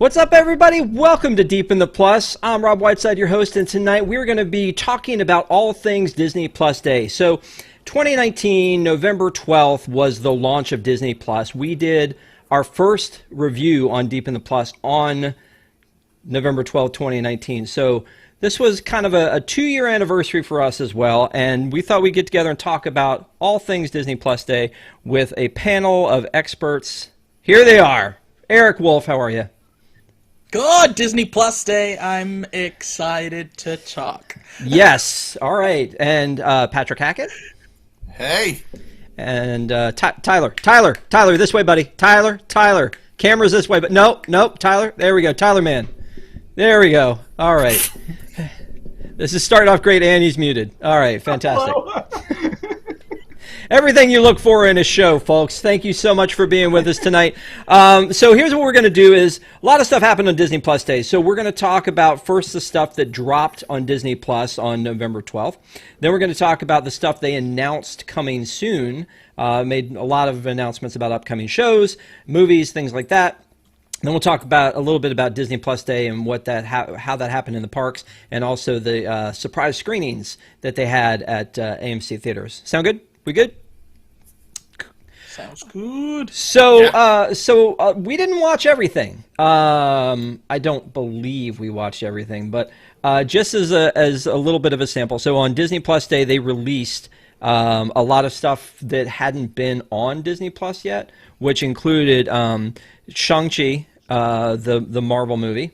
What's up, everybody? Welcome to Deep in the Plus. I'm Rob Whiteside, your host, and tonight we're going to be talking about all things Disney Plus Day. So, 2019, November 12th was the launch of Disney Plus. We did our first review on Deep in the Plus on November 12th, 2019. So, this was kind of a 2-year anniversary for us as well, and we thought we'd get together and talk about all things Disney Plus Day with a panel of experts. Here they are. Eric Wolf, how are you? Good, Disney Plus Day. I'm excited to talk. Yes. All right. And Patrick Hackett. Hey. And Tyler, this way, buddy. Tyler. Camera's this way, but nope. Tyler. There we go. Tyler, man. There we go. All right. This is starting off great, and he's muted. All right. Fantastic. Everything you look for in a show, folks. Thank you so much for being with us tonight. So here's what we're going to do is a lot of stuff happened on Disney Plus Day. So we're going to talk about first the stuff that dropped on Disney Plus on November 12th. Then we're going to talk about the stuff they announced coming soon. Made a lot of announcements about upcoming shows, movies, things like that. Then we'll talk about a little bit about Disney Plus Day and what how that happened in the parks, and also the surprise screenings that they had at AMC theaters. Sound good? We good? Sounds good. So we didn't watch everything. I don't believe we watched everything, but just as a little bit of a sample. So on Disney Plus Day, they released a lot of stuff that hadn't been on Disney Plus yet, which included ShangChi, the Marvel movie,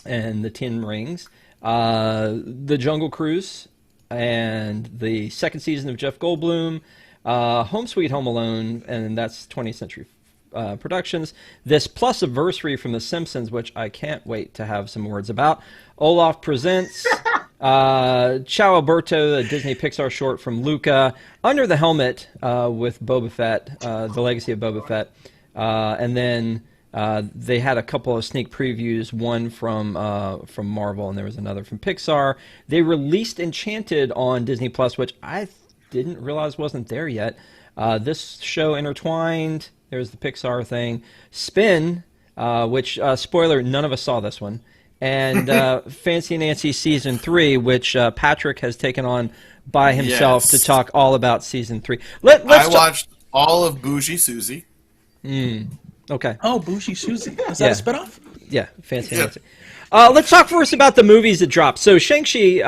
and the Ten Rings, the Jungle Cruise, and the second season of Jeff Goldblum, Home Sweet Home Alone, and that's 20th Century Productions. This plus anniversary from The Simpsons, which I can't wait to have some words about. Olaf Presents, Ciao Alberto, the Disney Pixar short from Luca, Under the Helmet with Boba Fett, The Legacy of Boba Fett, and then they had a couple of sneak previews, one from Marvel, and there was another from Pixar. They released Enchanted on Disney Plus, which I didn't realize wasn't there yet. This show, Intertwined, there's the Pixar thing. Spin, which, spoiler, none of us saw this one. And Fancy Nancy Season 3, which Patrick has taken on by himself to talk all about Season 3. I watched all of Bougie Susie. Okay. Oh, Bougie Susie. Is that a spinoff? Yeah, Fancy Nancy. Let's talk first about the movies that dropped. So Shang-Chi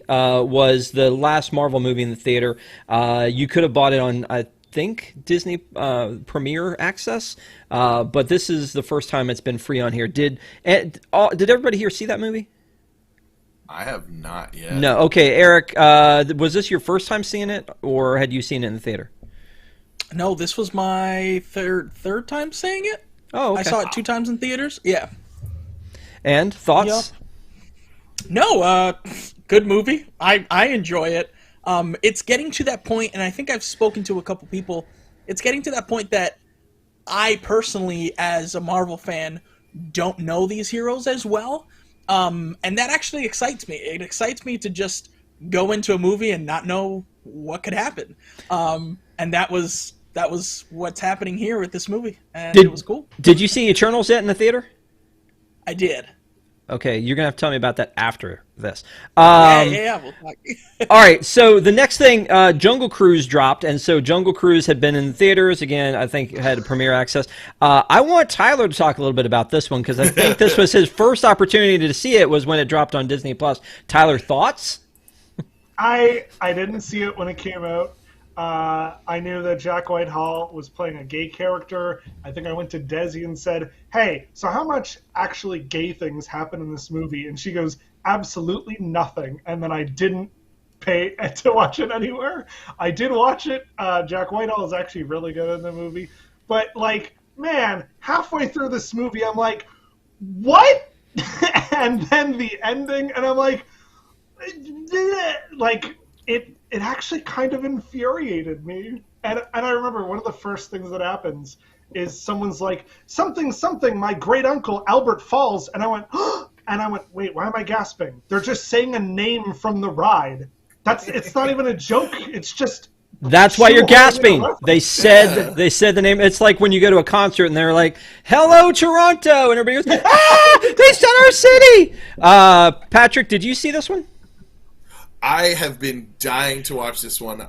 was the last Marvel movie in the theater. You could have bought it on, I think, Disney Premiere Access, but this is the first time it's been free on here. Did everybody here see that movie? I have not yet. No. Okay, Eric, was this your first time seeing it, or had you seen it in the theater? No, this was my third time seeing it. Oh, okay. I saw it 2 times in theaters. Yeah. And thoughts? Yep. No, good movie. I enjoy it. It's getting to that point, and I think I've spoken to a couple people. It's getting to that point that I personally, as a Marvel fan, don't know these heroes as well, and that actually excites me. It excites me to just go into a movie and not know what could happen, and that was what's happening here with this movie, and it was cool. Did you see Eternals yet in the theater? I did. Okay, you're going to have to tell me about that after this. Yeah, we'll talk. All right, so the next thing, Jungle Cruise dropped, and so Jungle Cruise had been in the theaters. Again, I think it had premiere access. I want Tyler to talk a little bit about this one, because I think this was his first opportunity to see it was when it dropped on Disney+. Tyler, thoughts? I didn't see it when it came out. I knew that Jack Whitehall was playing a gay character. I think I went to Desi and said, hey, so how much actually gay things happen in this movie? And she goes, absolutely nothing. And then I didn't pay to watch it anywhere. I did watch it. Jack Whitehall is actually really good in the movie. But, like, man, halfway through this movie, I'm like, what? And then the ending, and I'm like, it actually kind of infuriated me. And I remember one of the first things that happens is someone's like, something, my great uncle Albert Falls. And I went, oh, and I went, wait, why am I gasping? They're just saying a name from the ride. It's not even a joke. It's just That's why you're shoehorning in a gasping. reference. They said the name. It's like when you go to a concert and they're like, "Hello, Toronto," and everybody goes, "Ah, they said our city." Patrick, did you see this one? I have been dying to watch this one.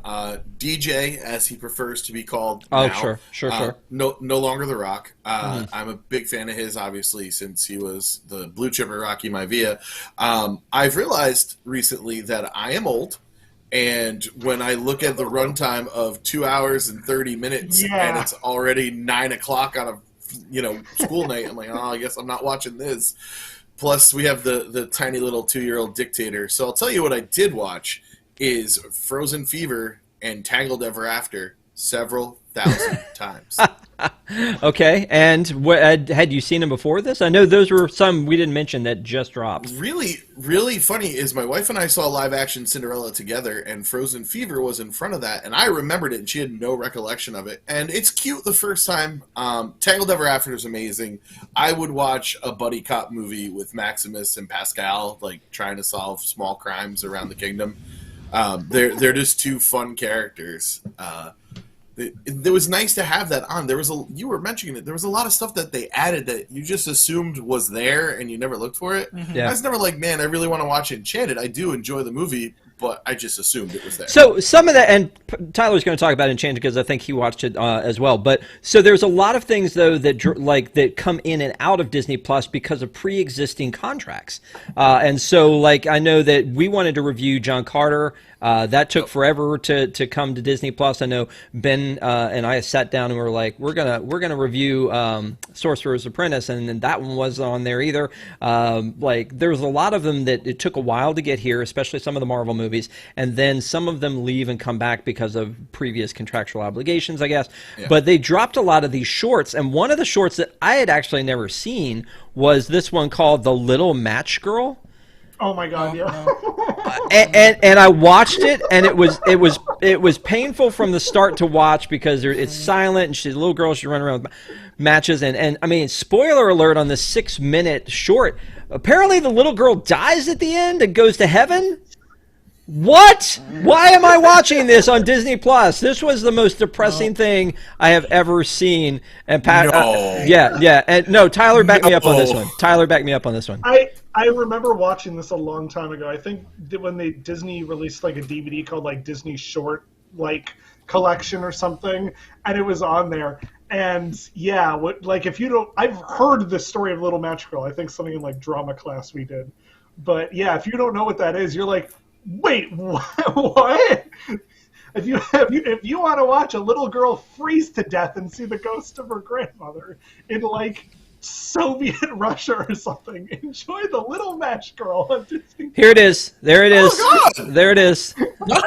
DJ, as he prefers to be called Oh, now. sure. No longer The Rock. I'm a big fan of his, obviously, since he was the blue chipper Rocky Maivia. I've realized recently that I am old, and when I look at the runtime of 2 hours and 30 minutes, and it's already 9 o'clock on a school night, I'm like, oh, I guess I'm not watching this. Plus, we have the tiny little 2-year-old dictator. So I'll tell you what I did watch is Frozen Fever and Tangled Ever After several thousand times. Okay, and had you seen them before this? I know those were some we didn't mention that just dropped. Really, really funny is my wife and I saw live action Cinderella together, and Frozen Fever was in front of that, and I remembered it, and she had no recollection of it. And it's cute the first time. Tangled Ever After is amazing. I would watch a buddy cop movie with Maximus and Pascal, like trying to solve small crimes around the kingdom. They're just two fun characters. It was nice to have that on. You were mentioning it. There was a lot of stuff that they added that you just assumed was there and you never looked for it. Yeah. I was never like, man, I really want to watch Enchanted. I do enjoy the movie, but I just assumed it was there. So some of that, and Tyler's going to talk about Enchanted because I think he watched it as well. But so there's a lot of things though that come in and out of Disney Plus because of pre-existing contracts. And so like I know that we wanted to review John Carter. That took forever to come to Disney Plus. I know Ben and I sat down and we were like, we're gonna review Sorcerer's Apprentice, and then that one wasn't on there either. Like there's a lot of them that it took a while to get here, especially some of the Marvel movies, and then some of them leave and come back because of previous contractual obligations, I guess. Yeah. But they dropped a lot of these shorts, and one of the shorts that I had actually never seen was this one called The Little Match Girl. Oh my God! Yeah. And I watched it, and it was painful from the start to watch because it's silent, and she's a little girl. She's running around with matches, and I mean, spoiler alert on this 6-minute short. Apparently, the little girl dies at the end and goes to heaven. What? Why am I watching this on Disney Plus? This was the most depressing thing I have ever seen. And Pat, yeah, and no, Tyler backed me up on this one. Tyler backed me up on this one. I remember watching this a long time ago. I think when Disney released like a DVD called like Disney Short like collection or something, and it was on there. And yeah, if you don't, I've heard the story of Little Match Girl. I think something in like drama class we did. But yeah, if you don't know what that is, you're like, wait, what? If you want to watch a little girl freeze to death and see the ghost of her grandmother in like Soviet Russia or something, enjoy The Little Match Girl on Disney. Here it is. There it is. Oh, God. There it is. What?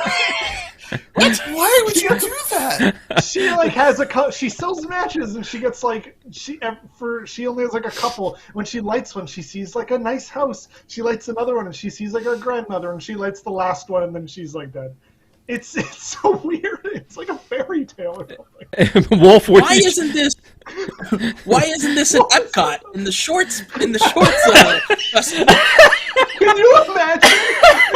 Why would you do that? She like has she sells matches and she gets like she only has like a couple. When she lights one, she sees like a nice house. She lights another one and she sees like her grandmother, and she lights the last one and then she's like dead. It's so weird. It's like a fairy tale or something. Wolf, why isn't this in Epcot in the shorts? Can you imagine?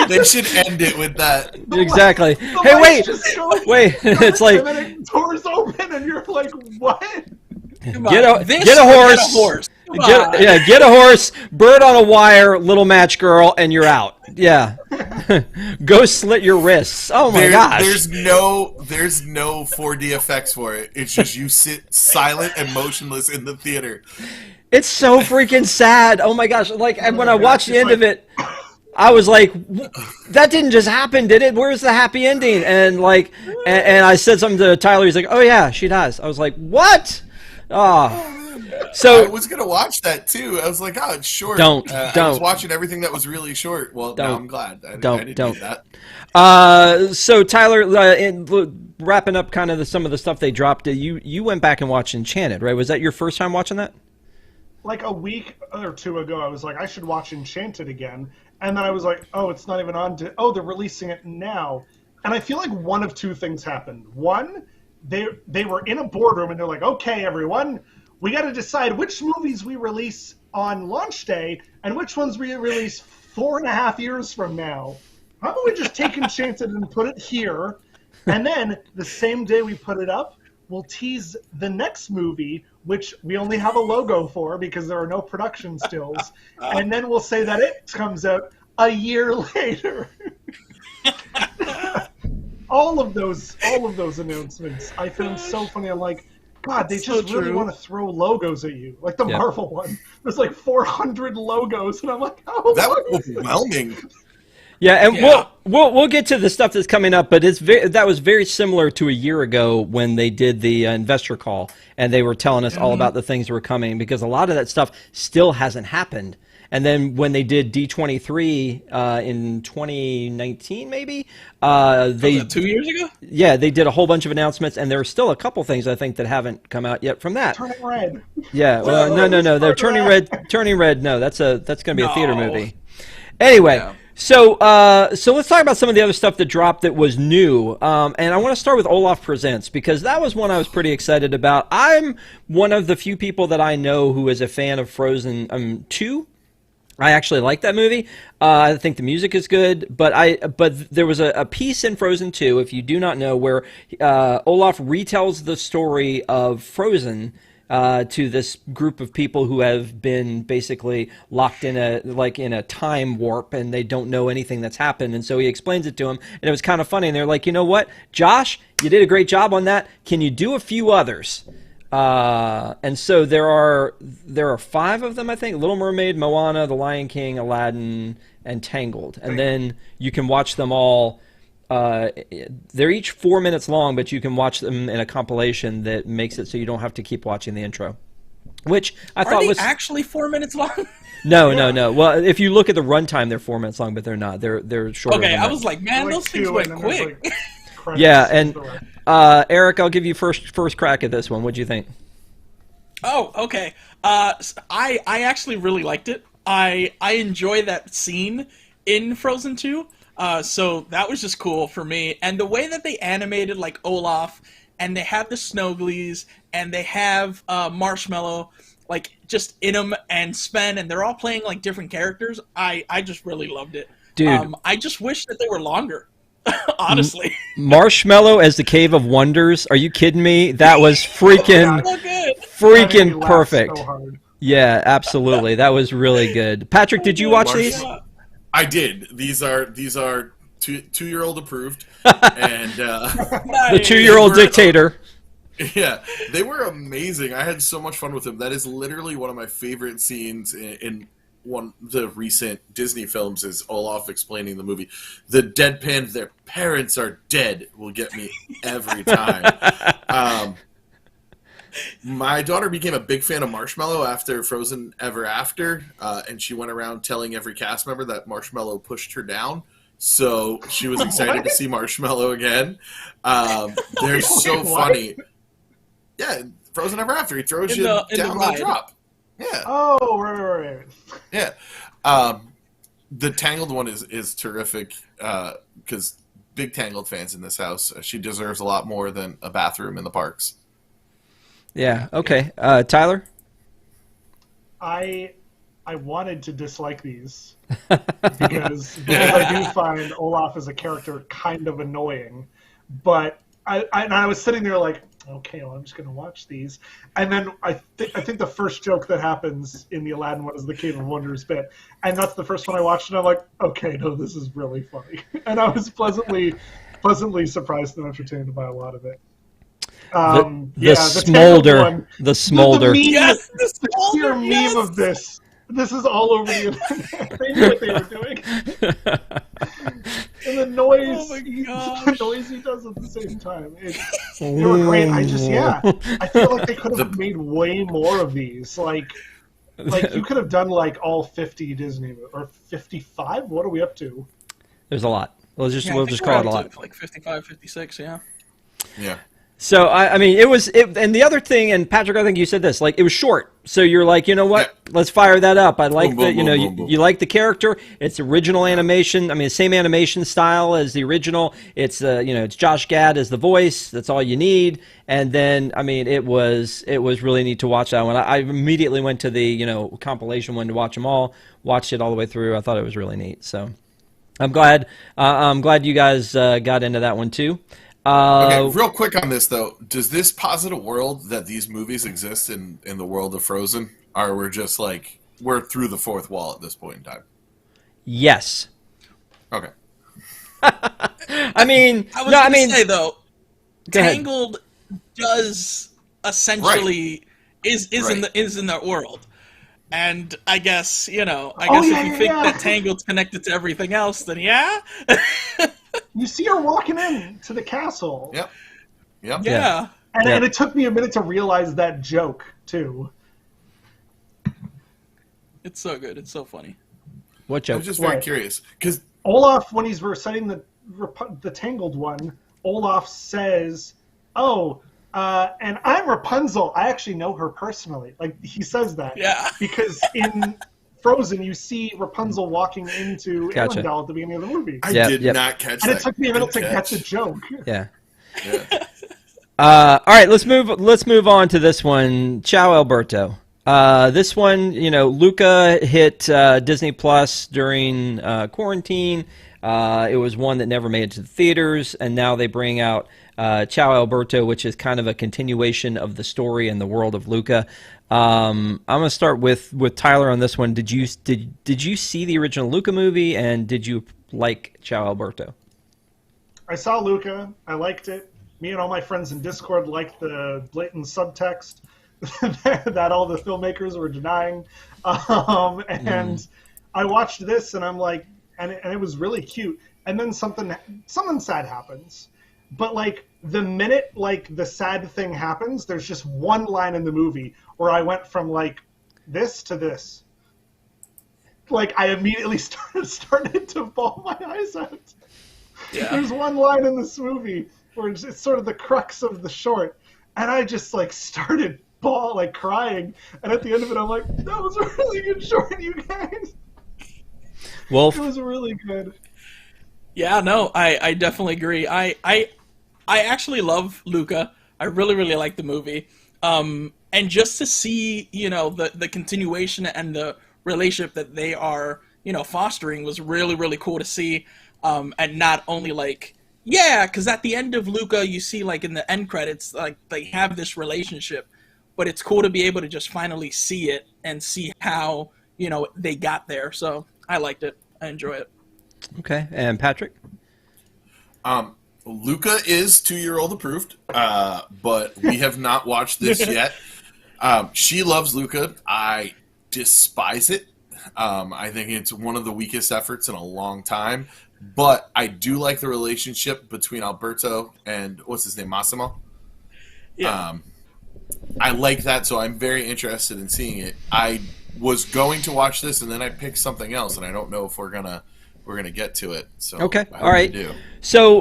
They should end it with that. Exactly. The Hey, lights wait. It's like, and then doors open and you're like, what? Get a horse. Get a horse, bird on a wire, little match girl, and you're out. Yeah. Go slit your wrists. Oh my gosh. There's no 4D effects for it. It's just you sit silent and motionless in the theater. It's so freaking sad. Oh my gosh. Like, and when I watched the end of it, I was like, that didn't just happen, did it? Where's the happy ending? And like, and I said something to Tyler. He's like, oh yeah, she dies. I was like, what? Oh. So I was gonna watch that too. I was like, oh, it's short. Don't. I was watching everything that was really short. Well, now I'm glad. I didn't do that. So Tyler, wrapping up kind of some of the stuff they dropped. You went back and watched Enchanted, right? Was that your first time watching that? Like a week or two ago, I was like, I should watch Enchanted again. And then I was like, oh, it's not even on. They're releasing it now. And I feel like one of two things happened. One, they were in a boardroom and they're like, okay, everyone, we got to decide which movies we release on launch day and which ones we release 4.5 years from now. How about we just take Enchanted and put it here, And then the same day we put it up, we'll tease the next movie, which we only have a logo for because there are no production stills. And then we'll say that it comes out a year later. all of those announcements I found so funny. I'm like, God, they just really want to throw logos at you. Like the Marvel one. There's like 400 logos, and I'm like, oh, that was overwhelming. Yeah, and we'll get to the stuff that's coming up, but that was very similar to a year ago when they did the investor call, and they were telling us all about the things that were coming, because a lot of that stuff still hasn't happened. And then when they did D23 in 2019, maybe they 2 years ago. Yeah, they did a whole bunch of announcements, and there are still a couple things I think that haven't come out yet from that. Turning Red. Yeah, well, no, they're Turning Red. Turning Red. No, that's going to be a theater movie. Anyway. Yeah. So let's talk about some of the other stuff that dropped that was new. And I want to start with Olaf Presents, because that was one I was pretty excited about. I'm one of the few people that I know who is a fan of Frozen 2. I actually like that movie. I think the music is good, but there was a piece in Frozen 2, if you do not know, where Olaf retells the story of Frozen to this group of people who have been basically locked in a time warp, and they don't know anything that's happened. And so he explains it to them, and it was kind of funny. And they're like, you know what, Josh, you did a great job on that. Can you do a few others? And so there are 5 of them, I think: Little Mermaid, Moana, The Lion King, Aladdin, and Tangled. And then you can watch them all. They're each 4 minutes long, but you can watch them in a compilation that makes it so you don't have to keep watching the intro, which I thought was actually 4 minutes long. No. Well, if you look at the runtime, they're 4 minutes long, but they're not. They're shorter. Okay, than I that. was like, man, those things went quick. Yeah, and Eric, I'll give you first crack at this one. What'd you think? Oh, okay. I actually really liked it. I enjoy that scene in Frozen 2. So that was just cool for me. And the way that they animated like Olaf, and they have the Snowglies, and they have Marshmallow, like just in them, and Sven, and they're all playing like different characters. I just really loved it. Dude. I just wish that they were longer. Honestly. Marshmallow as the Cave of Wonders. Are you kidding me? That was freaking perfect. So yeah, absolutely. That was really good. Patrick, did you watch these? I did. These are 2-year-old approved, and the 2-year-old dictator. Yeah, they were amazing. I had so much fun with them. That is literally one of my favorite scenes in one of the recent Disney films, is Olaf explaining the movie. The deadpan, their parents are dead, will get me every time. My daughter became a big fan of Marshmallow after Frozen Ever After, and she went around telling every cast member that Marshmallow pushed her down. So she was excited to see Marshmallow again. They're so funny. Yeah, Frozen Ever After, he throws you down the drop. Yeah. Oh, right. Yeah. The Tangled one is terrific, because big Tangled fans in this house. She deserves a lot more than a bathroom in the parks. Yeah. Okay. Tyler? I wanted to dislike these because I do find Olaf as a character kind of annoying, but I was sitting there like, okay, well, I'm just going to watch these. And then I think the first joke that happens in the Aladdin one is the Cave of Wonders bit. And that's the first one I watched, and I'm like, okay, no, this is really funny. And I was pleasantly surprised and entertained by a lot of it. The smolder. The smolder. Yes, the smolder meme of this. This is all over the internet. They knew what they were doing. And the noise, the noise he does at the same time. They were great. I feel like they could have made way more of these. Like you could have done like all 50 Disney or 55. What are we up to? There's a lot. We'll just call it a lot. Like 55, 56. Yeah. Yeah. So I mean, and the other thing, and Patrick, I think you said this, like it was short. So you're like, you know what? Yeah. Let's fire that up. I like you like the character. It's original animation. I mean, the same animation style as the original. It's it's Josh Gad as the voice. That's all you need. And then I mean, it was really neat to watch that one. I immediately went to the compilation one to watch them all. Watched it all the way through. I thought it was really neat. So I'm glad you guys got into that one too. Okay, real quick on this though, does this posit a world that these movies exist in the world of Frozen, or we're just like we're through the fourth wall at this point in time? Yes. Okay. I mean, I was no, I gonna mean, say though, go ahead. Tangled does essentially is in that world. And I guess, if you think that Tangled's connected to everything else, then yeah. You see her walking in to the castle. Yep. Yeah. And it took me a minute to realize that joke, too. It's so good. It's so funny. What joke? I'm just very curious. Because Olaf, when he's reciting the Tangled one, Olaf says, and I'm Rapunzel. I actually know her personally. Like, he says that. Yeah. Because in Frozen, you see Rapunzel walking into Arendelle at the beginning of the movie. I did not catch that. And it took me a minute to get the joke. Yeah. All right, let's move on to this one. Ciao Alberto. This one, Luca hit Disney Plus during quarantine. It was one that never made it to the theaters, and now they bring out Ciao Alberto, which is kind of a continuation of the story in the world of Luca. I'm going to start with Tyler on this one. Did you see the original Luca movie, and did you like Ciao Alberto? I saw Luca. I liked it. Me and all my friends in Discord liked the blatant subtext that all the filmmakers were denying. And I watched this, and I'm like, and it was really cute. And then something sad happens. But like the minute like the sad thing happens, there's just one line in the movie where I went from like this to this. Like I immediately started to bawl my eyes out. Yeah. There's one line in this movie where it's sort of the crux of the short, and I just like started crying. And at the end of it, I'm like, that was a really good short, you guys. Wolf. It was really good. Yeah, no, I definitely agree. I actually love Luca. I really, really like the movie. And just to see, the continuation and the relationship that they are, fostering was really, really cool to see. And not only like, because at the end of Luca, you see like in the end credits, like they have this relationship, but it's cool to be able to just finally see it and see how, they got there. So I liked it. I enjoy it. Okay. And Patrick? Luca is 2-year-old approved, but we have not watched this yet. She loves Luca. I despise it. I think it's one of the weakest efforts in a long time. But I do like the relationship between Alberto and, what's his name, Massimo? Yeah. I like that, so I'm very interested in seeing it. I was going to watch this, and then I picked something else, and I don't know if we're gonna get to it. So okay, all right. So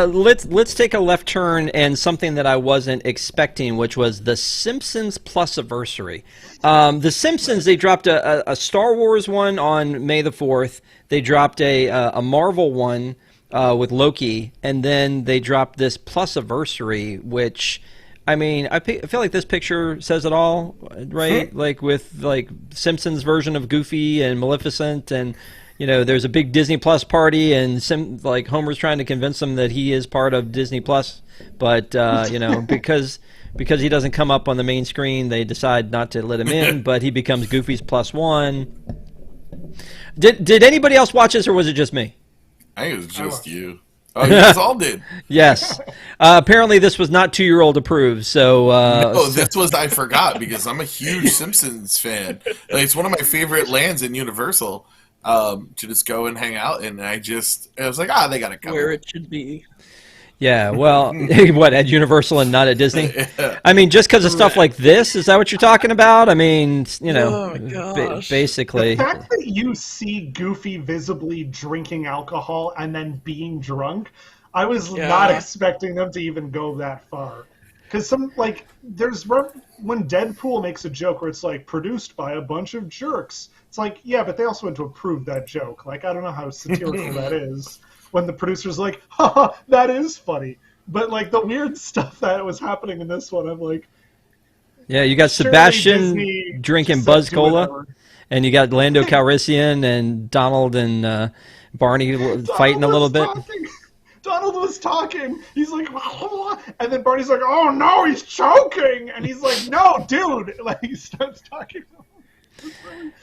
let's take a left turn and something that I wasn't expecting, which was the Simpsons Plusiversary. The Simpsons, they dropped a Star Wars one on May the 4th. They dropped a Marvel one with Loki, and then they dropped this Plusiversary, which, I mean, I feel like this picture says it all, right? Like with like Simpsons version of Goofy and Maleficent, and there's a big Disney Plus party, and Homer's trying to convince them that he is part of Disney Plus, but because he doesn't come up on the main screen, they decide not to let him in. But he becomes Goofy's +1. Did anybody else watch this, or was it just me? I think it was just you. Oh, you guys all did. Yes. Apparently, this was not 2-year-old approved. So no, this was I forgot because I'm a huge Simpsons fan. Like, it's one of my favorite lands in Universal. To just go and hang out, and I was like, they got to come where it should be. Yeah, well, what, at Universal and not at Disney? Yeah. I mean, just because of stuff like this, is that what you're talking about? I mean, basically. The fact that you see Goofy visibly drinking alcohol and then being drunk, I was not expecting them to even go that far. Because there's when Deadpool makes a joke where it's like, produced by a bunch of jerks. It's like, yeah, but they also went to approve that joke. Like, I don't know how satirical that is. When the producer's like, haha, that is funny. But, like, the weird stuff that was happening in this one, I'm like... Yeah, you got Sebastian drinking Buzz Cola, and you got Lando Calrissian and Donald and Barney fighting a little bit. Donald was talking. He's like, and then Barney's like, oh no, he's choking. And he's like, no, dude. Like, he starts talking.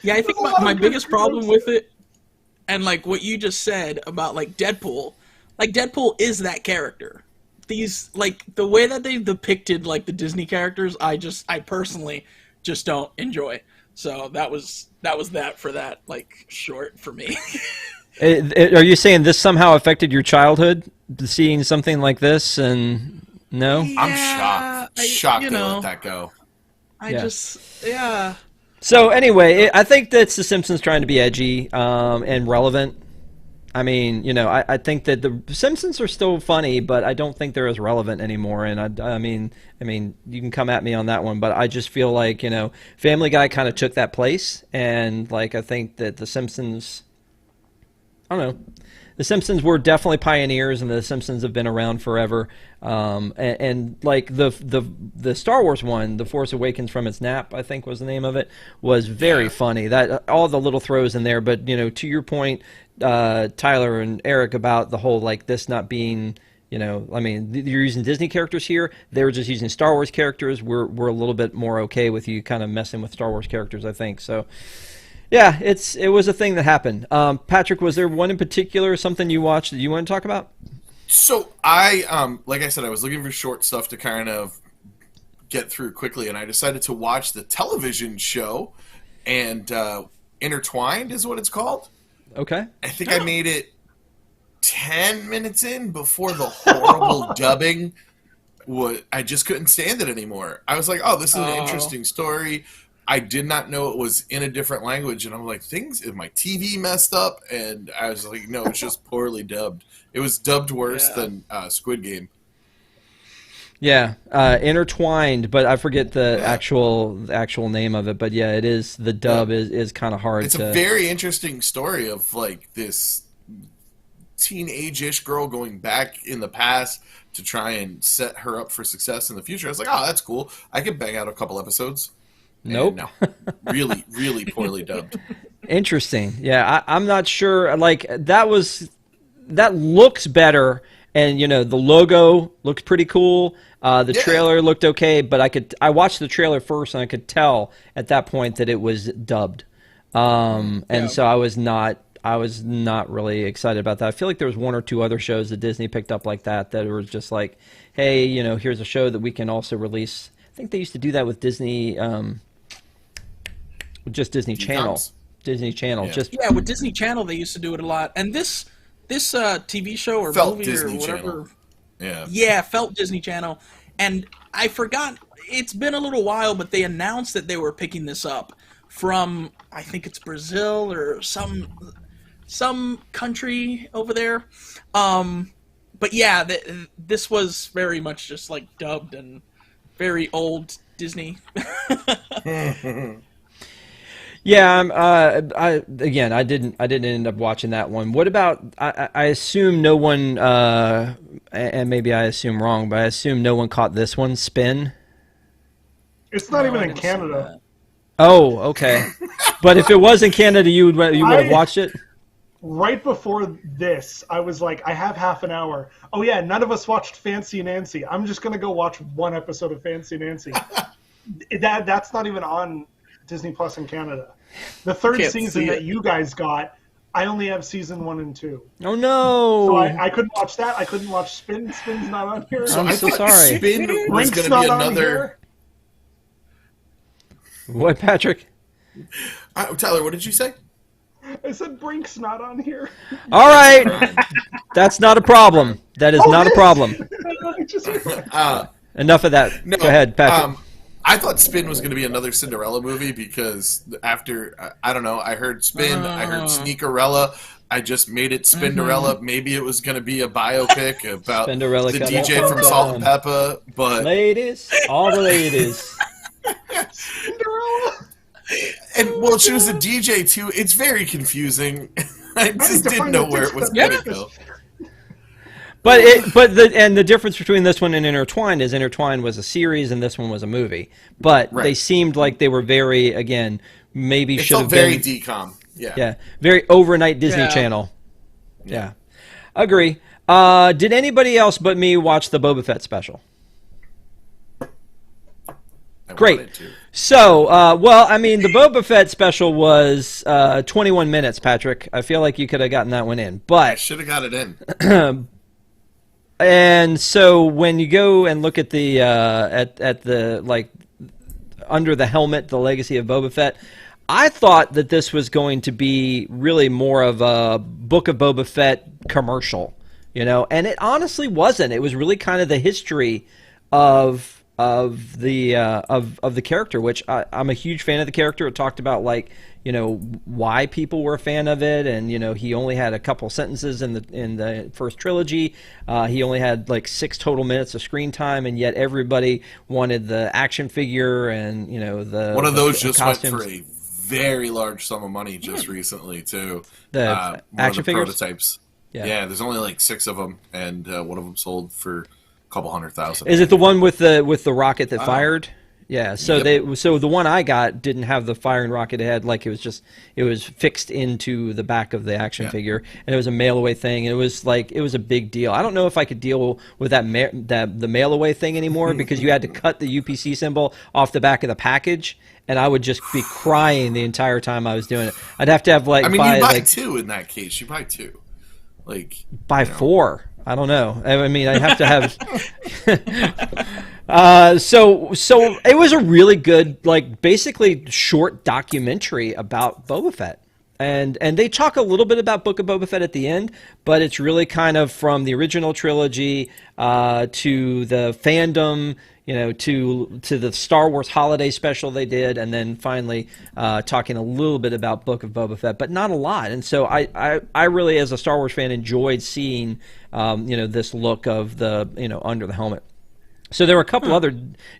Yeah, I think my biggest problem with it, and like what you just said about like Deadpool is that character. These, like, the way that they've depicted like the Disney characters, I personally just don't enjoy. So that was that for that like short for me. Are you saying this somehow affected your childhood, seeing something like this? And no, I'm shocked they let that go. Yeah. So anyway, I think that's The Simpsons trying to be edgy and relevant. I mean, I think that the Simpsons are still funny, but I don't think they're as relevant anymore. And I mean, you can come at me on that one, but I just feel like Family Guy kind of took that place, and like I think that the Simpsons, I don't know. The Simpsons were definitely pioneers, and the Simpsons have been around forever. And like the Star Wars one, The Force Awakens from its nap, I think was the name of it, was very funny. That all the little throws in there, but to your point, Tyler and Eric, about the whole like this not being, I mean, you're using Disney characters here. They were just using Star Wars characters. We're a little bit more okay with you kind of messing with Star Wars characters, I think. So. Yeah, it was a thing that happened. Patrick, was there one in particular, something you watched that you want to talk about? So I, like I said, I was looking for short stuff to kind of get through quickly, and I decided to watch the television show, and Intertwined is what it's called. Okay. I think I made it 10 minutes in before the horrible dubbing. I just couldn't stand it anymore. I was like, oh, this is an interesting story. I did not know it was in a different language, and I'm like, is my TV messed up? And I was like, no, it's just poorly dubbed. It was dubbed worse than Squid Game. Yeah, Intertwined, but I forget the actual name of it. But yeah, it is, the dub is kind of hard. It's a very interesting story of like this teenage-ish girl going back in the past to try and set her up for success in the future. I was like, oh, that's cool. I could bang out a couple episodes. Nope. No, really, really poorly dubbed. Interesting. Yeah, I'm not sure. Like that looks better, and the logo looked pretty cool. The trailer looked okay, but I watched the trailer first, and I could tell at that point that it was dubbed. And so I was not really excited about that. I feel like there was one or two other shows that Disney picked up like that were just like, hey, here's a show that we can also release. I think they used to do that with Disney. Just Disney Channel. Disney Channel. Yeah. With Disney Channel, they used to do it a lot. And this TV show or felt movie Disney or whatever. Channel. Yeah, felt Disney Channel. And I forgot, it's been a little while, but they announced that they were picking this up from, I think it's Brazil or some country over there. But yeah, this was very much just like dubbed and very old Disney. Yeah, I didn't end up watching that one. What about? I assume no one, and maybe I assume wrong, but I assume no one caught this one. Spin. It's not even in Canada. Oh, okay. But if it was in Canada, you would have watched it. Right before this, I was like, I have half an hour. Oh yeah, none of us watched Fancy Nancy. I'm just gonna go watch one episode of Fancy Nancy. That's not even on Disney Plus in Canada. The third season that you guys got, I only have season 1 and 2. Oh no! So I couldn't watch that. I couldn't watch Spin. Spin's not on here. So I'm so sorry. Spin was going to be another. What, Patrick? Tyler, what did you say? I said Brink's not on here. All right, that's not a problem. That is not a problem. Enough of that. No, go ahead, Patrick. I thought Spin was going to be another Cinderella movie because after, I don't know, I heard Spin, I heard Sneakerella, I just made it Spinderella. Maybe it was going to be a biopic about the DJ from Salt and Pepper, but... Ladies, all the ladies. Cinderella. And, well, she was a DJ, too. It's very confusing. I just didn't know where it was going to go. But the difference between this one and Intertwined is Intertwined was a series and this one was a movie. But they seemed like they were very, again, maybe should have been very DCOM. Yeah. Yeah. Very overnight Disney Channel. Yeah. Agree. Did anybody else but me watch the Boba Fett special? Great. So, well, I mean, the Boba Fett special was 21 minutes, Patrick. I feel like you could have gotten that one in, but I should have got it in. And so when you go and look at the at the like under the helmet, the legacy of Boba Fett, I thought that this was going to be really more of a Book of Boba Fett commercial, and it honestly wasn't. It was really kind of the history of the character, which I'm a huge fan of the character. It talked about why people were a fan of it, and he only had a couple sentences in the first trilogy. He only had 6 total minutes of screen time, and yet everybody wanted the action figure and the one of those the just costumes. went for a very large sum of money just recently too. The action figures prototypes. Yeah, there's only 6 of them, and one of them sold for couple $100,000. Is it the one with the rocket that fired? Yeah. So Yep. so the one I got didn't have the firing rocket. It had it was fixed into the back of the action figure, and it was a mail away thing. And it was a big deal. I don't know if I could deal with the mail away thing anymore because you had to cut the UPC symbol off the back of the package, and I would just be crying the entire time I was doing it. I'd have to have I mean, you buy 2 in that case. You buy 2. Buy 4. I don't know. I mean, I have to have. So it was a really good, basically short documentary about Boba Fett, and they talk a little bit about Book of Boba Fett at the end, but it's really kind of from the original trilogy to the fandom, to the Star Wars holiday special they did, and then finally talking a little bit about Book of Boba Fett, but not a lot. And so I really, as a Star Wars fan, enjoyed seeing this look of the under the helmet. So there were a couple other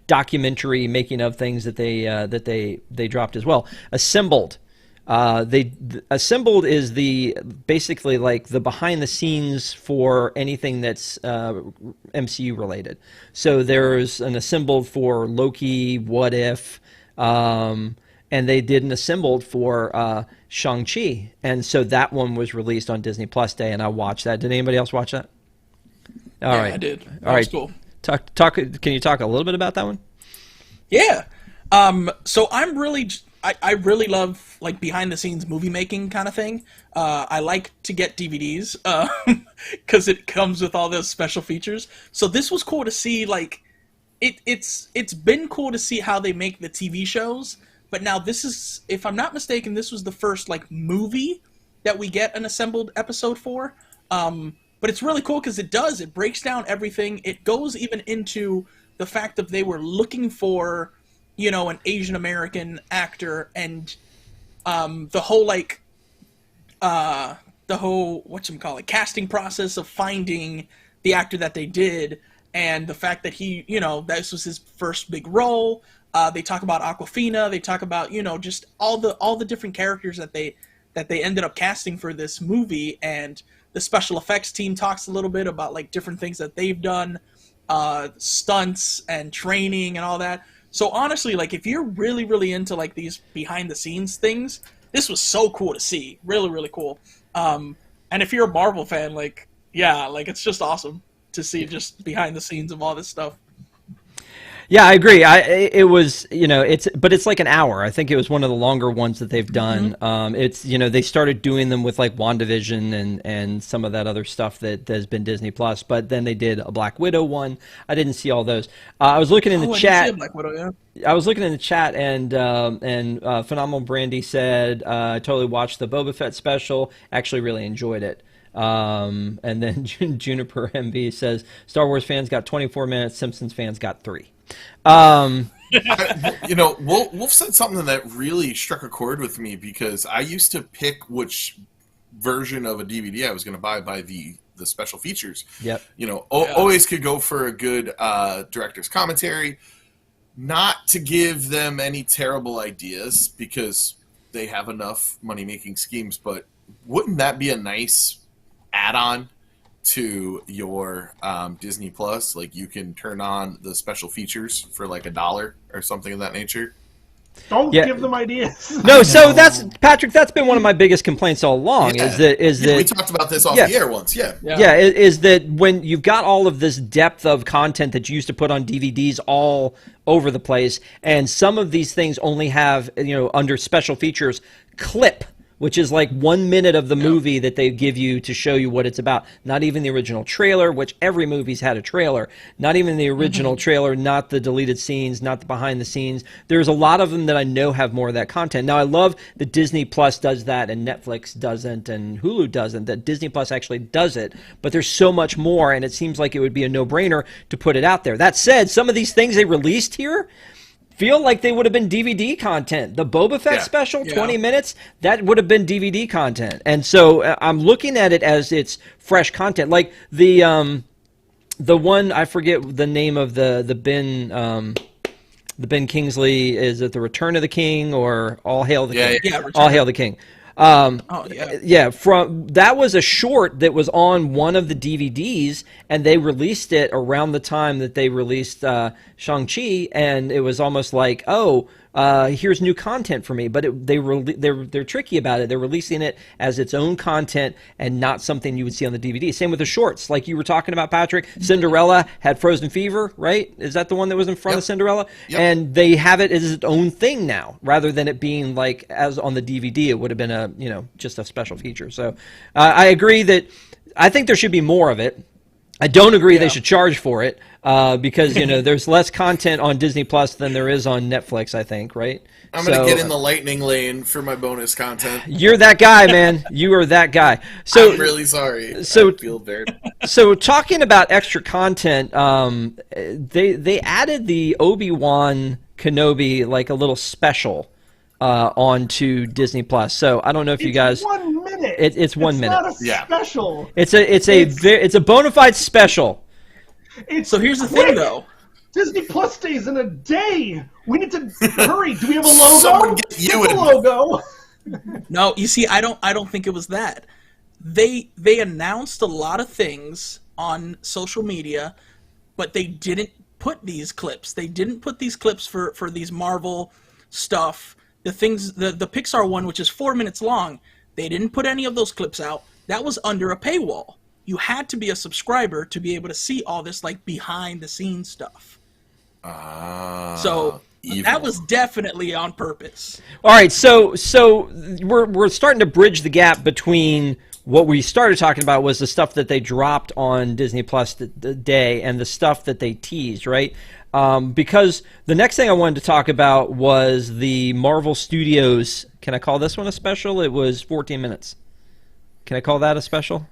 documentary making of things that they dropped as well. Assembled. Assembled is basically the behind the scenes for anything that's MCU related. So there's an assembled for Loki, What If, and they did an assembled for ShangChi, and so that one was released on Disney Plus Day, and I watched that. Did anybody else watch that? All right, I did. All right, was cool. Talk. Can you talk a little bit about that one? Yeah. So I really love behind the scenes movie making kind of thing. I like to get DVDs because it comes with all those special features. So this was cool to see. It's been cool to see how they make the TV shows. But now this is, if I'm not mistaken, this was the first movie that we get an assembled episode for. But it's really cool because it breaks down everything. It goes even into the fact that they were looking for an Asian American actor, and the whole casting process of finding the actor that they did, and the fact that he this was his first big role. They talk about Aquafina. They talk about just all the different characters that they ended up casting for this movie, and the special effects team talks a little bit about different things that they've done, stunts and training and all that. So honestly, if you're really, really into these behind the scenes things, this was so cool to see. Really, really cool. And if you're a Marvel fan, it's just awesome to see just behind the scenes of all this stuff. Yeah, I agree. It was, it's an hour. I think it was one of the longer ones that they've done. Mm-hmm. It's, they started doing them with WandaVision and some of that other stuff that has been Disney Plus, but then they did a Black Widow one. I didn't see all those. I was looking in the chat. I didn't see a Black Widow, yeah. I was looking in the chat, and Phenomenal Brandy said, I totally watched the Boba Fett special. Actually, really enjoyed it. And then Juniper MB says, Star Wars fans got 24 minutes, Simpsons fans got 3. Wolf said something that really struck a chord with me, because I used to pick which version of a DVD I was going to buy by the special features. Yep. Always could go for a good director's commentary, not to give them any terrible ideas because they have enough money-making schemes, but wouldn't that be a nice add-on to your Disney Plus? You can turn on the special features for $1 or something of that nature. Don't Yeah. give them ideas. No, so that's Patrick. That's been one of my biggest complaints all along. Yeah. Is that we talked about this off Yeah. the air once? Yeah. is that when you've got all of this depth of content that you used to put on DVDs all over the place, and some of these things only have, under special features, clip, which is like 1 minute of the movie that they give you to show you what it's about. Not even the original trailer, which every movie's had a trailer. Not even the original trailer, not the deleted scenes, not the behind the scenes. There's a lot of them that I know have more of that content. Now, I love that Disney Plus does that and Netflix doesn't and Hulu doesn't, that Disney Plus actually does it. But there's so much more, and it seems like it would be a no-brainer to put it out there. That said, some of these things they released here feel like they would have been DVD content. The Boba Fett special, 20 minutes, that would have been DVD content. And so I'm looking at it as it's fresh content. Like the one, I forget the name of the Ben Kingsley, is it The Return of the King or All Hail the King? Yeah, All Hail the King. From that was a short that was on one of the DVDs, and they released it around the time that they released Shang-Chi, and it was almost like, here's new content for me. But they're tricky about it. They're releasing it as its own content and not something you would see on the DVD. Same with the shorts, like you were talking about, Patrick. Cinderella had Frozen Fever, right? Is that the one that was in front of Cinderella? Yep. And they have it as its own thing now, rather than it being like as on the DVD. It would have been just a special feature. So I agree that I think there should be more of it. I don't agree they should charge for it because there's less content on Disney Plus than there is on Netflix, I think, right? I'm going to get in the lightning lane for my bonus content. You're that guy, man. You are that guy. So I'm really sorry. So I feel very... So talking about extra content, they added the Obi-Wan Kenobi, like a little special onto Disney Plus. So I don't know if you guys. 1 minute. It's 1 minute. Not a special. It's a bona fide special. So here's the thing, though. Disney Plus stays in a day. We need to hurry. Do we have a logo? Someone get you a logo. No, you see, I don't think it was that. They announced a lot of things on social media, but they didn't put these clips. They didn't put these clips for these Marvel stuff. The Pixar one, which is 4 minutes long, they didn't put any of those clips out. That was under a paywall. You had to be a subscriber to be able to see all this like behind the scenes stuff. So evil. that was definitely on purpose. All right, so we're starting to bridge the gap between what we started talking about was the stuff that they dropped on Disney Plus the day and the stuff that they teased, right? Because the next thing I wanted to talk about was the Marvel Studios. Can I call this one a special? It was 14 minutes. Can I call that a special?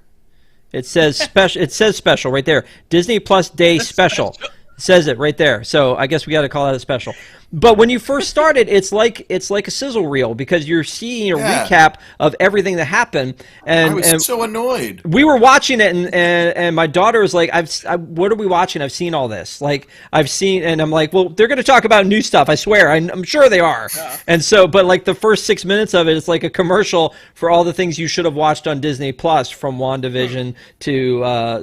It says special. It says special right there. Disney Plus Day Special. It says it right there. So I guess we got to call that a special. But when you first started, it's like a sizzle reel because you're seeing a recap of everything that happened. And I was so annoyed. We were watching it, and my daughter was like, "What are we watching? I've seen all this. Like I've seen," and I'm like, "Well, they're going to talk about new stuff. I swear. I'm sure they are." Yeah. And so, but like the first 6 minutes of it, it's like a commercial for all the things you should have watched on Disney Plus, from WandaVision to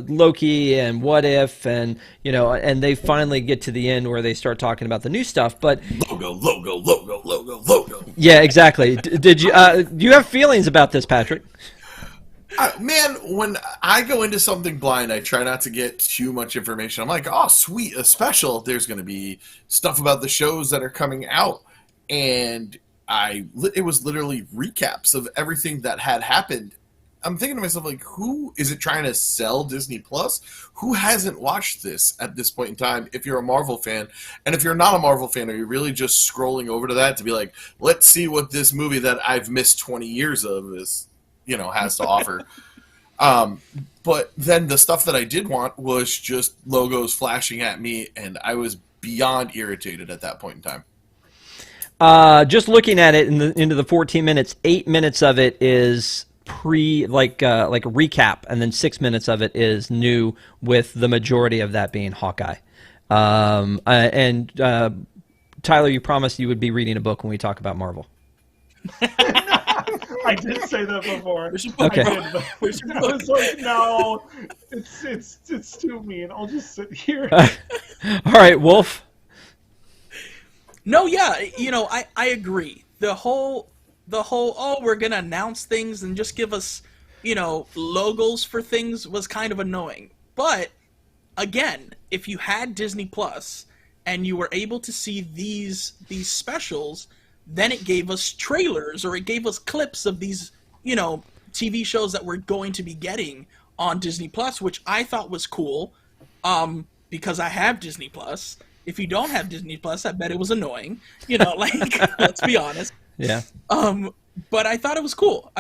Loki and What If, and and they finally get to the end where they start talking about the new stuff, but. Logo. Yeah, exactly. Did you? Do you have feelings about this, Patrick? Man, when I go into something blind, I try not to get too much information. I'm like, oh, sweet, a special. There's going to be stuff about the shows that are coming out, and it was literally recaps of everything that had happened. I'm thinking to myself, like, who is it trying to sell Disney Plus? Who hasn't watched this at this point in time if you're a Marvel fan? And if you're not a Marvel fan, are you really just scrolling over to that to be like, let's see what this movie that I've missed 20 years of has to offer? But then the stuff that I did want was just logos flashing at me, and I was beyond irritated at that point in time. Just looking at it into the 14 minutes, 8 minutes of it is like a recap, and then 6 minutes of it is new, with the majority of that being Hawkeye. And Tyler, you promised you would be reading a book when we talk about Marvel. I did say that before. Okay. I was like, no, it's too mean. I'll just sit here. All right, Wolf. No, yeah, I agree. The whole we're gonna announce things and just give us, logos for things was kind of annoying. But again, if you had Disney Plus and you were able to see these specials, then it gave us trailers or it gave us clips of these, TV shows that we're going to be getting on Disney Plus, which I thought was cool, because I have Disney Plus. If you don't have Disney Plus, I bet it was annoying. Let's be honest. Yeah. But I thought it was cool.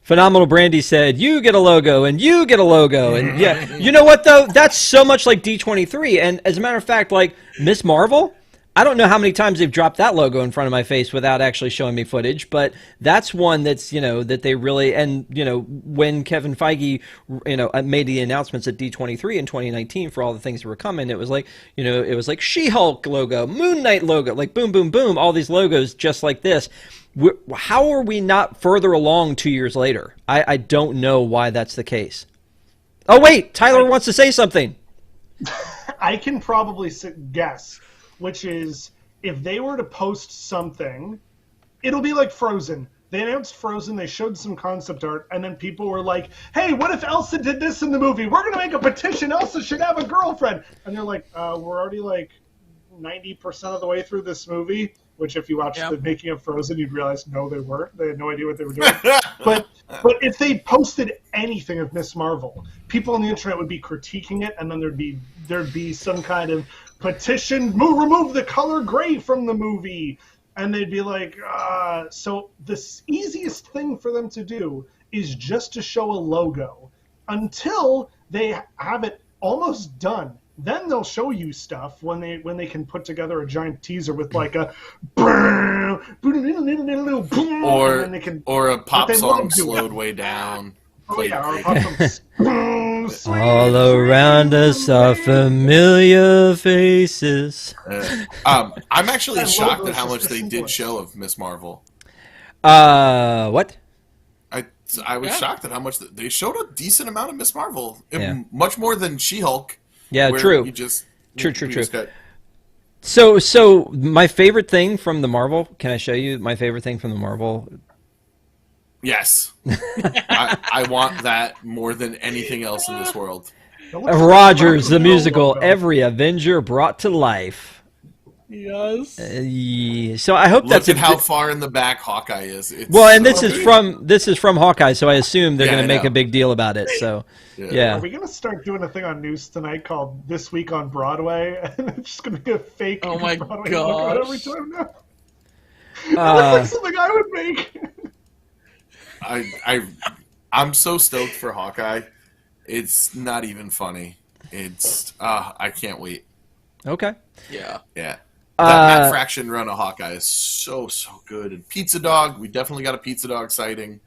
Phenomenal Brandy said, you get a logo, and you get a logo. And yeah, you know what, though? That's so much like D23. And as a matter of fact, like Miss Marvel, I don't know how many times they've dropped that logo in front of my face without actually showing me footage, but that's one that's, that they really, and, when Kevin Feige, made the announcements at D23 in 2019 for all the things that were coming, it was like, it was like She-Hulk logo, Moon Knight logo, like boom, boom, boom, all these logos just like this. How are we not further along 2 years later? I don't know why that's the case. Oh, wait, Tyler wants to say something. I can probably guess, which is if they were to post something, it'll be like Frozen. They announced Frozen, they showed some concept art, and then people were like, hey, what if Elsa did this in the movie? We're going to make a petition. Elsa should have a girlfriend. And they're like, we're already like 90% of the way through this movie. Which, if you watch the making of Frozen, you'd realize, no, they weren't. They had no idea what they were doing. but if they posted anything of Miss Marvel, people on the internet would be critiquing it, and then there'd be some kind of petition, remove the color gray from the movie, and they'd be like, so the easiest thing for them to do is just to show a logo until they have it almost done. Then they'll show you stuff when they can put together a giant teaser with like a or a pop song slowed way down. Or a pop song. All around us are familiar faces. I'm actually shocked at how much they did show of Miss Marvel. What? I was shocked at how much they showed a decent amount of Miss Marvel, much more than She-Hulk. Yeah, true. True. So my favorite thing from the Marvel, can I show you my favorite thing from the Marvel? Yes. I want that more than anything else in this world. Rogers, the musical, every Avenger brought to life. Yes. So I hope that's Look at how far in the back Hawkeye is. And this is from Hawkeye, so I assume they're going to make a big deal about it. So yeah. Are we going to start doing a thing on News Tonight called This Week on Broadway? And it's just going to be a fake Broadway logo every time now. That's like something I would make. I'm so stoked for Hawkeye. It's not even funny. It's I can't wait. Okay. Yeah. That Matt Fraction run of Hawkeye is so good. And Pizza Dog, we definitely got a Pizza Dog sighting.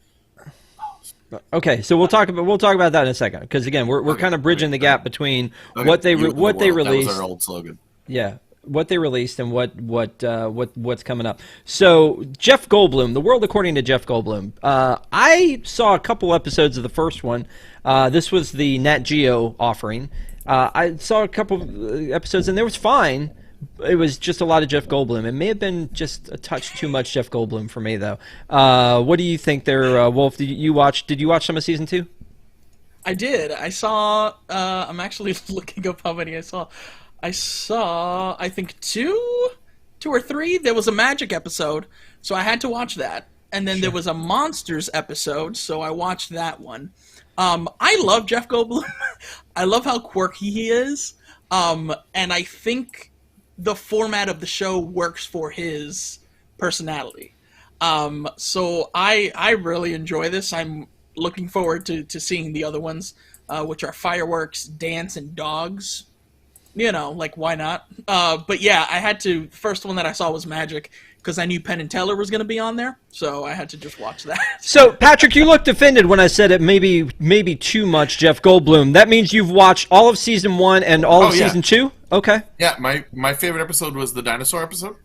Okay, so we'll talk about that in a second, because again, we're kind of bridging the gap between what they released. That was our old slogan. Yeah, what they released and what's coming up. So Jeff Goldblum, The World According to Jeff Goldblum. I saw a couple episodes of the first one. This was the Nat Geo offering. I saw a couple episodes and it was fine. It was just a lot of Jeff Goldblum. It may have been just a touch too much Jeff Goldblum for me, though. What do you think there, Wolf? Did you watch some of season 2? I did. I saw. I'm actually looking up how many I saw. I saw, I think, two or three. There was a Magic episode, so I had to watch that. And then there was a Monsters episode, so I watched that one. I love Jeff Goldblum. I love how quirky he is. And I think the format of the show works for his personality. So I really enjoy this. I'm looking forward to seeing the other ones, which are Fireworks, Dance, and Dogs. You know, like, why not? But yeah, I had to, the first one that I saw was Magic, because I knew Penn and Teller was going to be on there, so I had to just watch that. So, Patrick, you looked offended when I said it maybe too much Jeff Goldblum. That means you've watched all of season 1 and all of season 2? Okay. Yeah, my favorite episode was the dinosaur episode.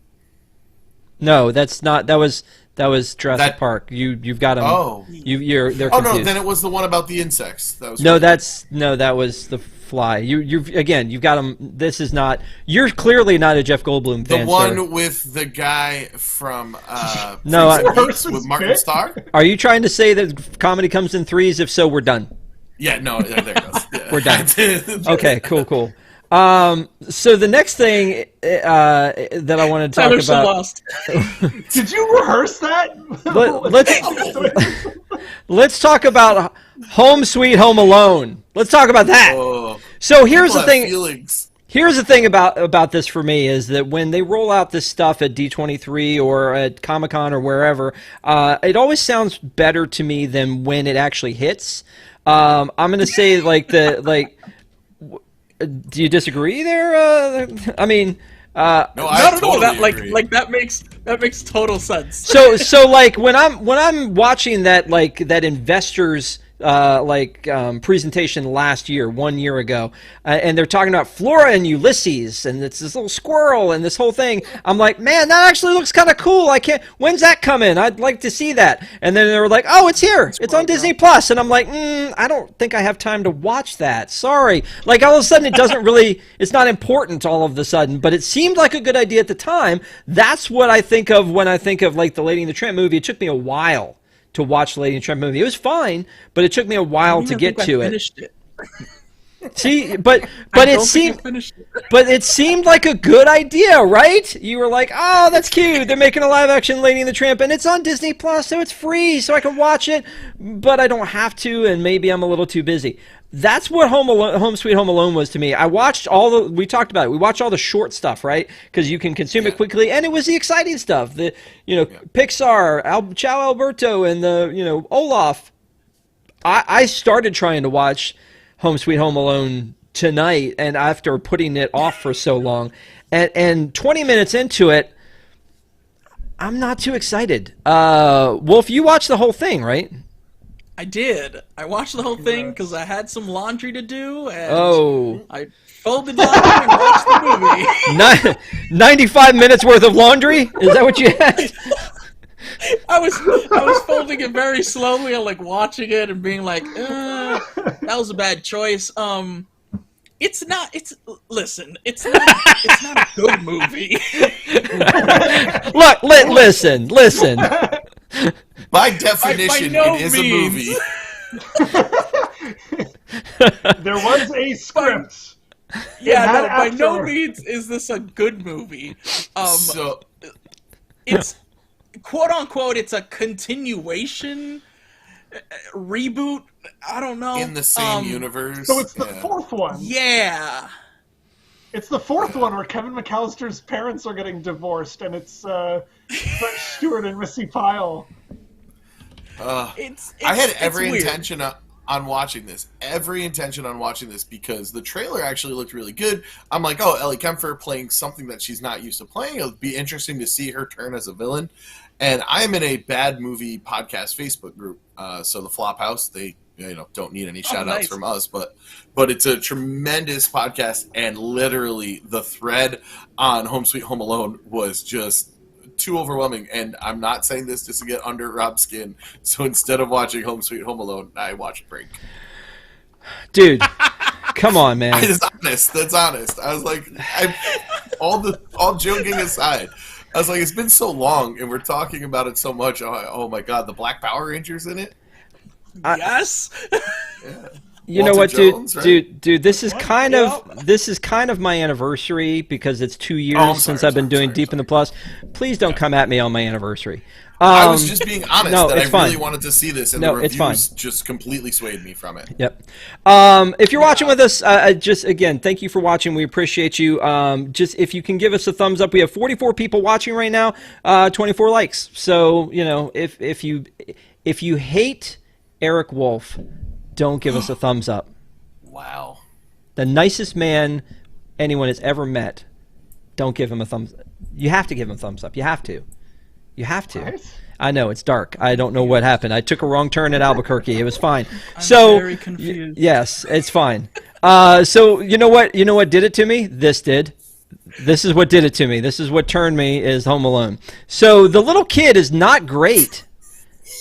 No, that's not. That was That was Jurassic Park. You've got them. Oh. They're Oh confused. no, then it was the one about the insects. That was that was The Fly. You've got them. This is not. You're clearly not a Jeff Goldblum fan. The one sir. with the guy from No, with Martin Starr. Are you trying to say that comedy comes in threes? If so, we're done. Yeah, no, there it goes. Yeah. We're done. Okay, cool. So the next thing that I want to talk Tyler's about. so lost. Did you rehearse that? Let's talk about Home Sweet Home Alone. Let's talk about that. Oh, So here's the people have thing. feelings. Here's the thing about this for me is that when they roll out this stuff at D23 or at Comic-Con or wherever, it always sounds better to me than when it actually hits. I'm going to say do you disagree there? I mean, No, I Not at all. totally That agree. that makes total sense. so like when I'm watching that investors presentation last year, 1 year ago, and they're talking about Flora and Ulysses, and it's this little squirrel and this whole thing. I'm like, man, that actually looks kind of cool. When's that coming? I'd like to see that. And then they were like, oh, it's here. It's on Disney Plus. And I'm like, I don't think I have time to watch that. Sorry. Like all of a sudden, it doesn't really. It's not important all of a sudden, but it seemed like a good idea at the time. That's what I think of when I think of like the Lady and the Tramp movie. It took me a while to watch the Lady and the Tramp movie. It was fine, but it took me a while to get to it. See, but it seemed like a good idea, right? You were like, "Oh, that's cute. They're making a live-action Lady and the Tramp, and it's on Disney Plus, so it's free, so I can watch it, but I don't have to, and maybe I'm a little too busy." That's what Home Sweet Home Alone was to me. I watched we talked about it. We watched all the short stuff, right? Because you can consume it quickly, and it was the exciting stuff. Pixar, Ciao Alberto, and Olaf. I started trying to watch Home Sweet Home Alone tonight, and after putting it off for so long, and 20 minutes into it, I'm not too excited. Wolf, you watched the whole thing, right? I did. I watched the whole thing because I had some laundry to do, and I folded laundry and watched the movie. 95 minutes worth of laundry? Is that what you had? I was folding it very slowly and like watching it and being like, that was a bad choice. It's not a good movie. Look, listen. By definition, no it is means. a movie. There was a script. Yeah, by no means is this a good movie. It's quote unquote, it's a continuation, reboot. I don't know. In the same universe. So it's the fourth one. Yeah. It's the fourth one where Kevin McAllister's parents are getting divorced, and it's Brett Stewart and Missy Pyle. I had every intention on watching this. Because the trailer actually looked really good. I'm like, oh, Ellie Kemper playing something that she's not used to playing. It'll be interesting to see her turn as a villain. And I'm in a bad movie podcast Facebook group. So the Flophouse, they don't need any shout outs from us, but it's a tremendous podcast, and literally the thread on Home Sweet Home Alone was just too overwhelming. And I'm not saying this just to get under Rob's skin. So instead of watching Home Sweet Home Alone, I watched Brink. Dude, come on, man. That's honest. I was like, all joking aside, I was like, it's been so long, and we're talking about it so much. Oh my God, the Black Power Rangers in it. Yes. Yeah. You Walter know what, Jones, dude? This is kind of my anniversary because it's 2 years since I've been doing Deep in the Plus. Please don't come at me on my anniversay. I was just being honest that I fine. really wanted to see this, and the reviews just completely swayed me from it. Yep. If you're watching with us, just again, thank you for watching. We appreciate you. Just if you can give us a thumbs up, we have 44 people watching right now, 24 likes. So if you hate Eric Wolf, don't give us a thumbs up. Wow. The nicest man anyone has ever met. Don't give him a thumbs up. You have to give him a thumbs up. You have to. What? I know, it's dark. I don't know what happened. I took a wrong turn at Albuquerque. It was fine. I'm very confused. Yes, it's fine. So you know what did it to me? This did. This is what did it to me. This is what turned me is Home Alone. So the little kid is not great.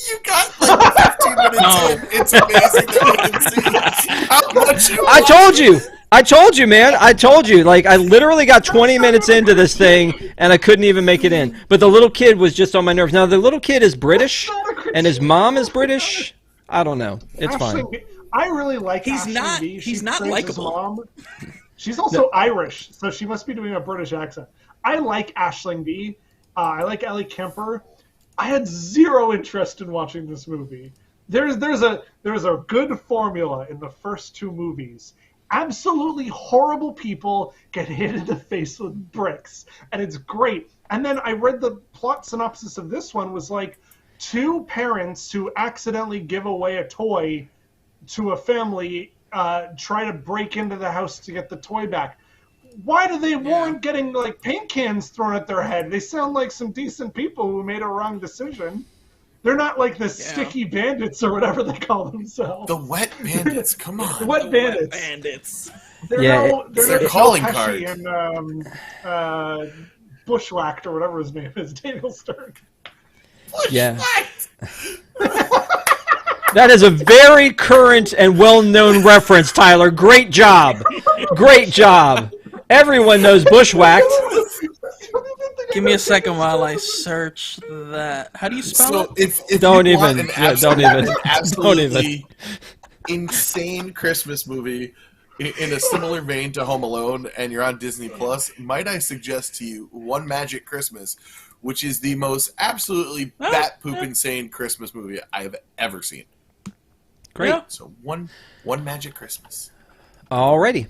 You got like 15 minutes in. It's amazing that we can see how much you I told you, man. I told you. Like, I literally got 20 minutes into this thing, and I couldn't even make it in. But the little kid was just on my nerves. Now, the little kid is British, and his mom is British. I don't know. It's fine. I really like He's Ashley not. B. He's She not plays his likable. mom. She's also Irish, so she must be doing a British accent. I like Aisling B. I like Ellie Kemper. I had zero interest in watching this movie. There's a good formula in the first two movies. Absolutely horrible people get hit in the face with bricks, and it's great. And then I read the plot synopsis of this one was like two parents who accidentally give away a toy to a family try to break into the house to get the toy back. Why do they warrant getting like paint cans thrown at their head? They sound like some decent people who made a wrong decision. They're not like the sticky bandits or whatever they call themselves. The wet bandits, come on. The wet bandits. They're They're no calling Pesci cards. And Bushwhacked or whatever his name is, Daniel Stern. Yeah. That is a very current and well-known reference, Tyler. Great job. Great job. Everyone knows Bushwhacked. Give me a second while I search that. How do you spell it? If Don't you even. want Yeah, don't even. an Don't even. absolutely insane Christmas movie in a similar vein to Home Alone, and you're on Disney Plus, might I suggest to you One Magic Christmas, which is the most absolutely bat-poop insane Christmas movie I've ever seen. Great. Yeah. So one Magic Christmas. Alrighty.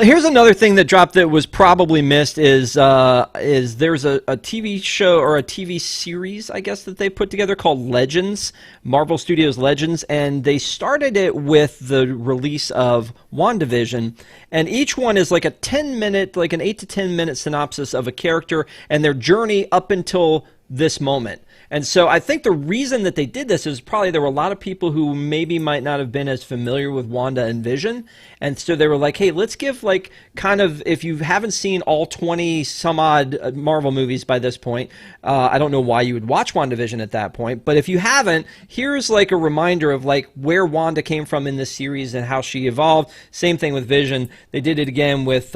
Here's another thing that dropped that was probably missed is there's a TV show or a TV series, I guess, that they put together called Legends, Marvel Studios Legends, and they started it with the release of WandaVision, and each one is like a 10-minute, like an 8 to 10 minute synopsis of a character and their journey up until this moment. And so I think the reason that they did this is probably there were a lot of people who maybe might not have been as familiar with Wanda and Vision. And so they were like, hey, let's give like kind of, if you haven't seen all 20 some odd Marvel movies by this point, I don't know why you would watch WandaVision at that point. But if you haven't, here's like a reminder of like where Wanda came from in this series and how she evolved. Same thing with Vision. They did it again with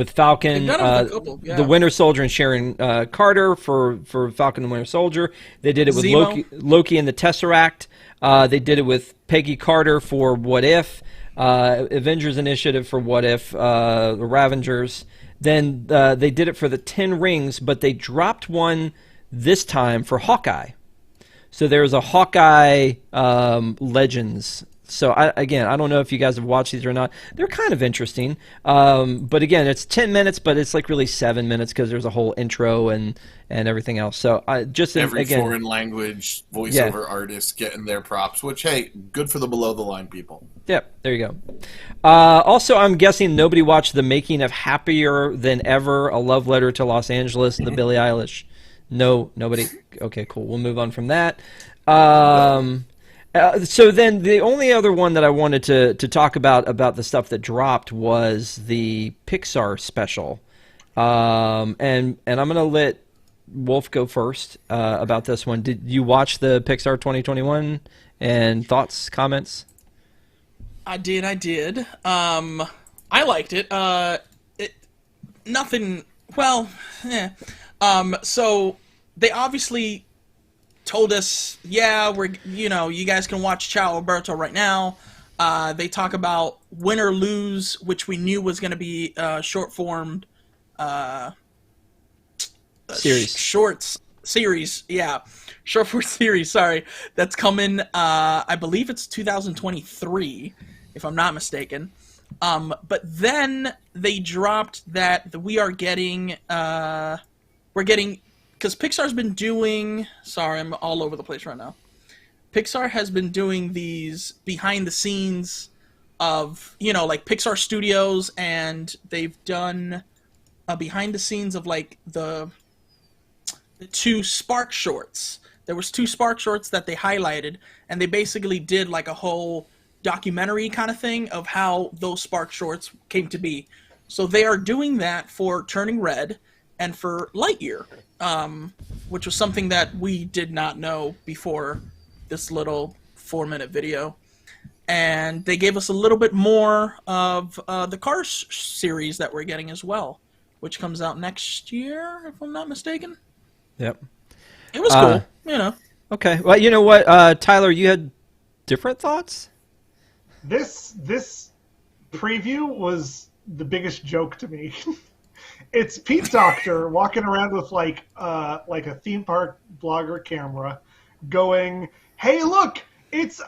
Falcon, the Winter Soldier, and Sharon Carter for Falcon and Winter Soldier. They did it with Loki and the Tesseract. They did it with Peggy Carter for What If, Avengers Initiative for What If, the Ravengers. Then they did it for the 10 Rings, but they dropped one this time for Hawkeye. So there's a Hawkeye Legends. So, I don't know if you guys have watched these or not. They're kind of interesting. But again, it's 10 minutes, but it's like really 7 minutes because there's a whole intro and everything else. So, Every foreign language voiceover artist getting their props, which, hey, good for the below-the-line people. Yep, there you go. Also, I'm guessing nobody watched the making of Happier Than Ever, A Love Letter to Los Angeles, the Billie Eilish. No, nobody. Okay, cool. We'll move on from that. So then the only other one that I wanted to talk about the stuff that dropped was the Pixar Special. And I'm going to let Wolf go first about this one. Did you watch the Pixar 2021 and thoughts, comments? I did. I liked it. Nothing. Well, so they obviously told us, you guys can watch Ciao Alberto right now. They talk about Win or Lose, which we knew was going to be short-formed series. Short form series, sorry. That's coming, I believe it's 2023, if I'm not mistaken. But then they dropped that we are getting, because Pixar's been doing... Sorry, I'm all over the place right now. Pixar has been doing these behind-the-scenes of, like Pixar Studios, and they've done behind-the-scenes of, like, the 2 Spark shorts. There was 2 Spark shorts that they highlighted, and they basically did, like, a whole documentary kind of thing of how those Spark shorts came to be. So they are doing that for Turning Red and for Lightyear, which was something that we did not know before this little 4-minute video. And they gave us a little bit more of the Cars series that we're getting as well, which comes out next year, if I'm not mistaken. Yep. It was cool, you know. Okay. Well, you know what, Tyler, you had different thoughts? This preview was the biggest joke to me. It's Pete Docter walking around with like a theme park blogger camera, going, "Hey, look, it's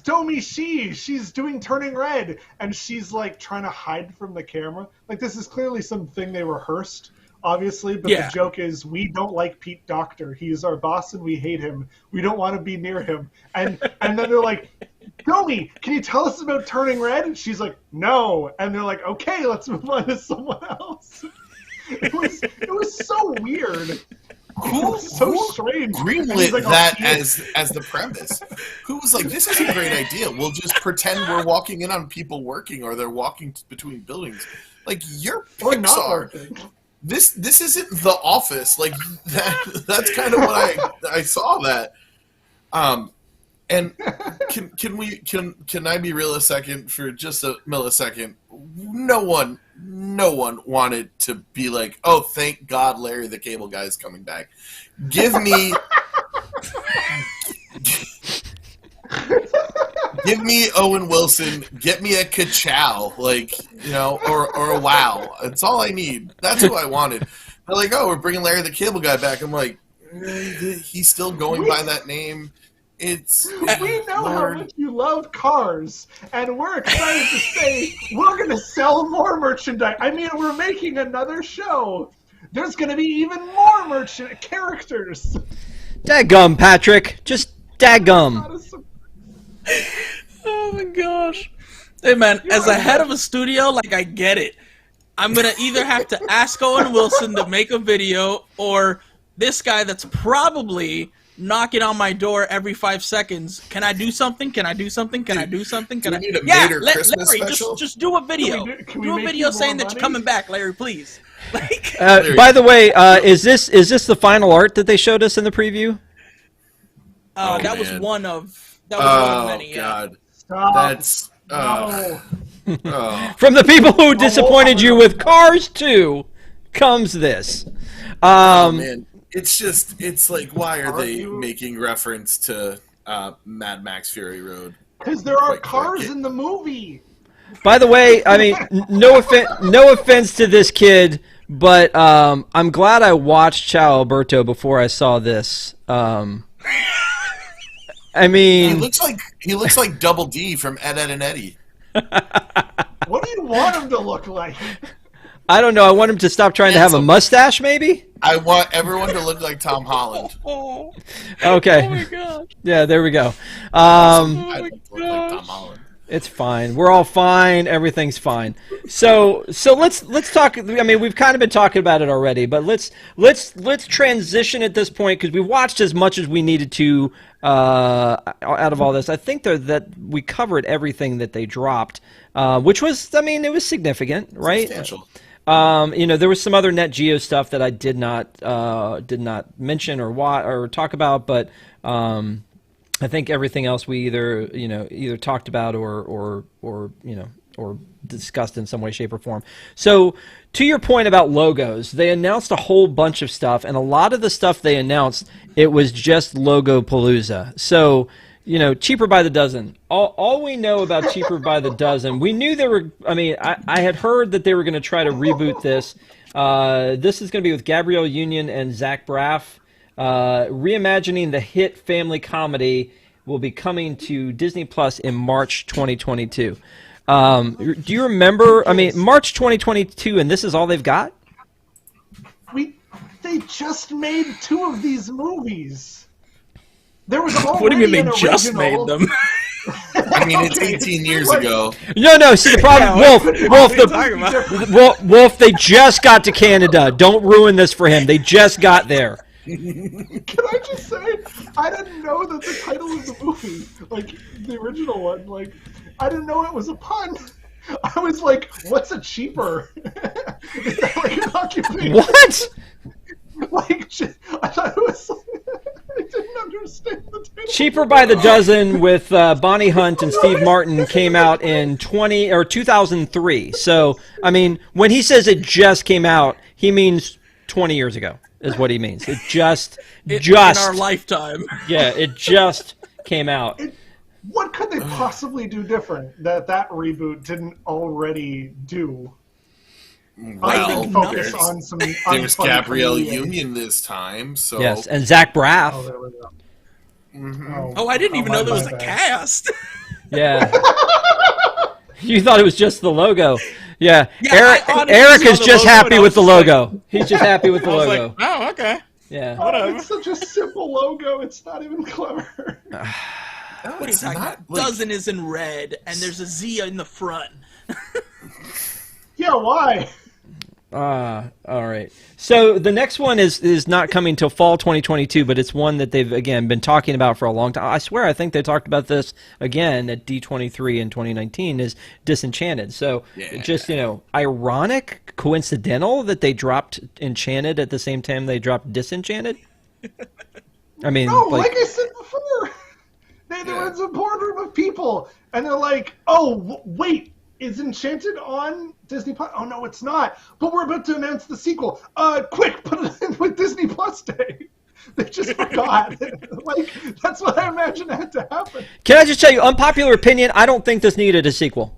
Domi Shi. She's doing Turning Red," and she's like trying to hide from the camera. Like this is clearly something they rehearsed, obviously. But the joke is, we don't like Pete Docter. He is our boss, and we hate him. We don't want to be near him. And then they're like, "Domi, can you tell us about Turning Red?" And she's like, "No." And they're like, "Okay, let's move on to someone else." It was so weird. Who so strange. Greenlit like, that as the premise? Who was like, "This is a great idea. We'll just pretend we're walking in on people working, or they're walking between buildings." Like, you're Pixar. This isn't The Office. Like that's kind of what I saw that. And can I be real a second for just a millisecond? No one wanted to be like, "Oh, thank God Larry the Cable Guy is coming back." Give me Owen Wilson, get me a ka-chow, like, you know, or a wow. That's all I need. That's who I wanted. They're like, "Oh, we're bringing Larry the Cable Guy back." I'm like, he's still going by that name. We know how much you love Cars, and we're excited to say we're going to sell more merchandise. I mean, we're making another show. There's going to be even more characters. Daggum, Patrick. Just daggum. Oh my gosh. Hey man, as a head of a studio, like, I get it. I'm going to either have to ask Owen Wilson to make a video, or this guy that's probably knocking on my door every 5 seconds. Can I do something? Can I do something? Can I do something? Can I? Need a Larry, special? Just do a video. Do a video saying that you're coming back, Larry, please. Like, by the way, is this the final art that they showed us in the preview? That was one of many. God. Stop. That's From the people who disappointed you with Cars 2 comes this. Oh man. It's like, why are they making reference to Mad Max Fury Road? Because there are cars in the movie. By the way, I mean, no offense to this kid, but I'm glad I watched Ciao Alberto before I saw this. I mean, he looks like Double D from Ed, Ed and Eddie. What do you want him to look like? I don't know. I want him to stop trying to have a mustache, maybe? I want everyone to look like Tom Holland. Okay. Oh my gosh. Yeah, there we go. I look like Tom Holland. It's fine. We're all fine. Everything's fine. So let's talk. I mean, we've kind of been talking about it already, but let's transition at this point, because we watched as much as we needed to out of all this. I think that we covered everything that they dropped, which was, I mean, it was significant, right? Substantial. You know, there was some other Net Geo stuff that I did not mention or talk about, but I think everything else we either talked about or discussed in some way, shape, or form. So, to your point about logos, they announced a whole bunch of stuff, and a lot of the stuff they announced, it was just logo palooza. So, you know, cheaper by the dozen. All we know about cheaper by the dozen, we knew they were. I mean, I had heard that they were going to try to reboot this. This is going to be with Gabrielle Union and Zach Braff. Reimagining the hit family comedy will be coming to Disney Plus in March 2022. Do you remember? I mean, March 2022, and this is all they've got? They just made 2 of these movies. There was already what do you mean they just original. made them? I mean, it's 18 years ago. No. See, the problem, Wolf, they just got to Canada. Don't ruin this for him. They just got there. Can I just say, I didn't know that the title of the movie, like the original one, like I didn't know it was a pun. I was like, what's a cheaper? Is that like an occupation? What? Like, I thought it was. I didn't understand the title. Cheaper by the Dozen with Bonnie Hunt and Steve Martin came out in 2003. So, I mean, when he says it just came out, he means 20 years ago is what he means. It just in our lifetime. Yeah, it just came out. What could they possibly do different that reboot didn't already do? Well, focus on some. There's Gabrielle Union this time, so yes, and Zach Braff. Oh, there we go. Mm-hmm. I didn't even know there was a cast. Yeah. You thought it was just the logo. Yeah. Yeah, Eric is just happy with the logo. He's just happy with the I was logo. like, oh, okay. Yeah. Oh, it's such a simple logo. It's not even clever. What are you talking about? Dozen is in red, and there's a Z in the front. Yeah, why? All right. So the next one is not coming till fall 2022, but it's one that they've, again, been talking about for a long time. I swear, I think they talked about this again at D23 in 2019, is Disenchanted. So just, ironic, coincidental that they dropped Enchanted at the same time they dropped Disenchanted? I mean, no, like I said before, they were in some boardroom of people, and they're like, oh, wait. Is Enchanted on Disney Plus? Oh, no, it's not. But we're about to announce the sequel. Quick, put it in with Disney Plus Day. They just forgot. Like, that's what I imagine had to happen. Can I just tell you, unpopular opinion, I don't think this needed a sequel.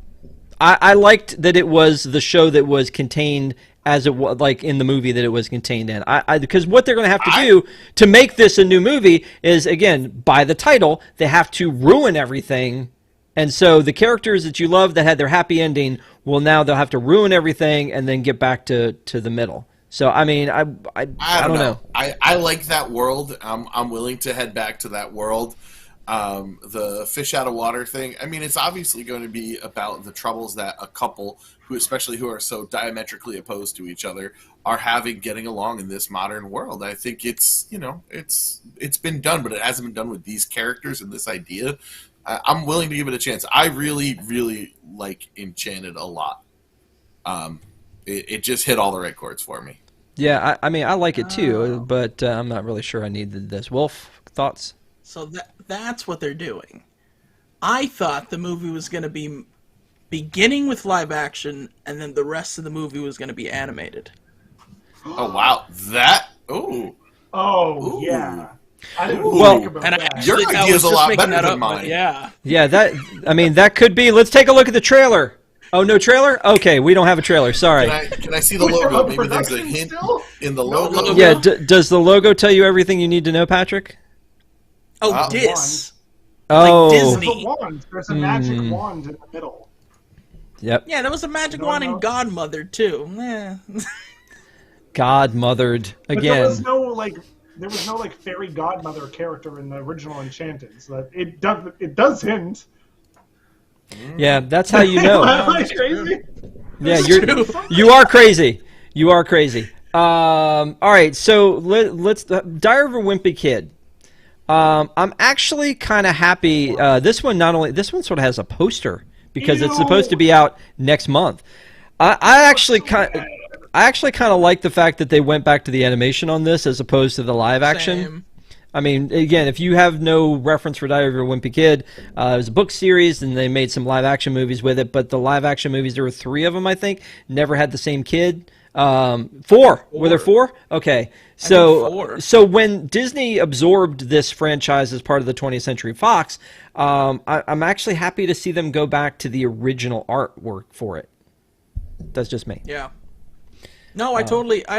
I liked that it was the show that was contained as it was, like in the movie that it was contained in. Because what they're going to have to do to make this a new movie is, again, by the title, they have to ruin everything. And so the characters that you love that had their happy ending, well, now they'll have to ruin everything and then get back to the middle. So, I mean, I don't know. I like that world. I'm willing to head back to that world. The fish out of water thing, I mean, it's obviously going to be about the troubles that a couple, especially who are so diametrically opposed to each other, are having getting along in this modern world. I think it's been done, but it hasn't been done with these characters and this idea. I'm willing to give it a chance. I really, really like Enchanted a lot. It just hit all the right chords for me. Yeah, I mean, I like it too, but I'm not really sure I needed this. Wolf, thoughts? So that's what they're doing. I thought the movie was going to be beginning with live action, and then the rest of the movie was going to be animated. Oh, wow. That? Ooh. Oh, yeah. I didn't think about and that. Your idea's a lot better than mine. Yeah. Yeah, that could be. Let's take a look at the trailer. Oh, no trailer? Okay, we don't have a trailer. Sorry. Can I see the logo? Maybe there's a hint in the logo. Yeah, does the logo tell you everything you need to know, Patrick? Oh, Dis. Oh. Like Disney. There's a magic wand in the middle. Yep. Yeah, there was a magic wand in Godmother, too. Yeah. Godmothered again. But there was no fairy godmother character in the original Enchanted, so that it does hint. Yeah, that's how you know. Am I crazy? Yeah, you are crazy. You are crazy. All right, so let's Diary of a Wimpy Kid. I'm actually kind of happy. This one sort of has a poster because it's supposed to be out next month. I actually kind of like the fact that they went back to the animation on this as opposed to the live action. Same. I mean, again, if you have no reference for Diary of a Wimpy Kid, it was a book series, and they made some live action movies with it. But the live action movies, there were 3 of them, I think, never had the same kid. 4. Were there 4? Okay. So when Disney absorbed this franchise as part of the 20th Century Fox, I'm actually happy to see them go back to the original artwork for it. That's just me. Yeah. No, I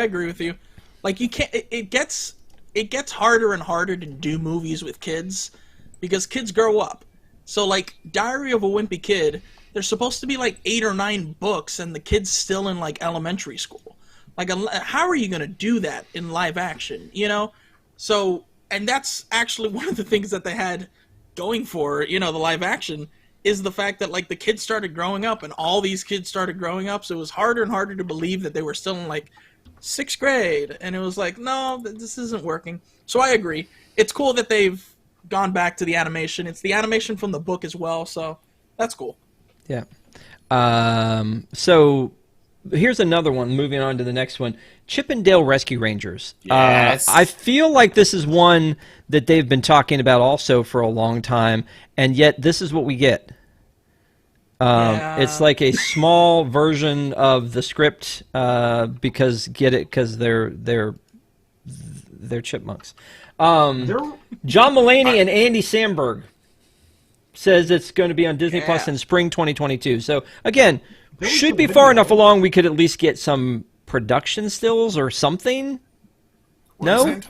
agree with you. Like, you can't. It gets harder and harder to do movies with kids because kids grow up. So, like, Diary of a Wimpy Kid, there's supposed to be like 8 or 9 books, and the kid's still in like elementary school. Like, how are you going to do that in live action? You know, so and that's actually one of the things that they had going for the live action is the fact that like the kids started growing up, and all these kids started growing up, so it was harder and harder to believe that they were still in like 6th grade, and it was like, no, this isn't working. So I agree. It's cool that they've gone back to the animation. It's the animation from the book as well, so that's cool. Yeah. So here's another one. Moving on to the next one. Chip and Dale Rescue Rangers. Yes. I feel like this is one that they've been talking about also for a long time, and yet this is what we get. It's like a small version of the script because they're chipmunks. John Mulaney and Andy Samberg says it's going to be on Disney Plus in spring 2022. So again, should be far enough along we could at least get some production stills or something. No?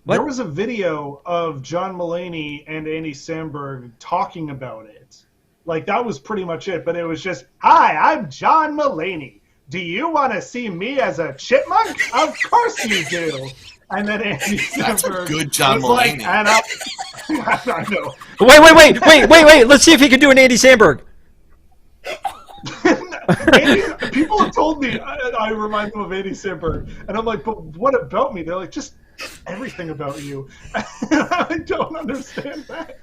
There was a video of John Mulaney and Andy Samberg talking about it. Like, that was pretty much it, but it was just, "Hi, I'm John Mulaney. Do you want to see me as a chipmunk? Of course you do." And then Andy That's Samberg a good John was like, Mulaney. and I know. Wait. Let's see if he can do an Andy Samberg. People have told me I remind them of Andy Samberg, and I'm like, but what about me? They're like, just everything about you. I don't understand that.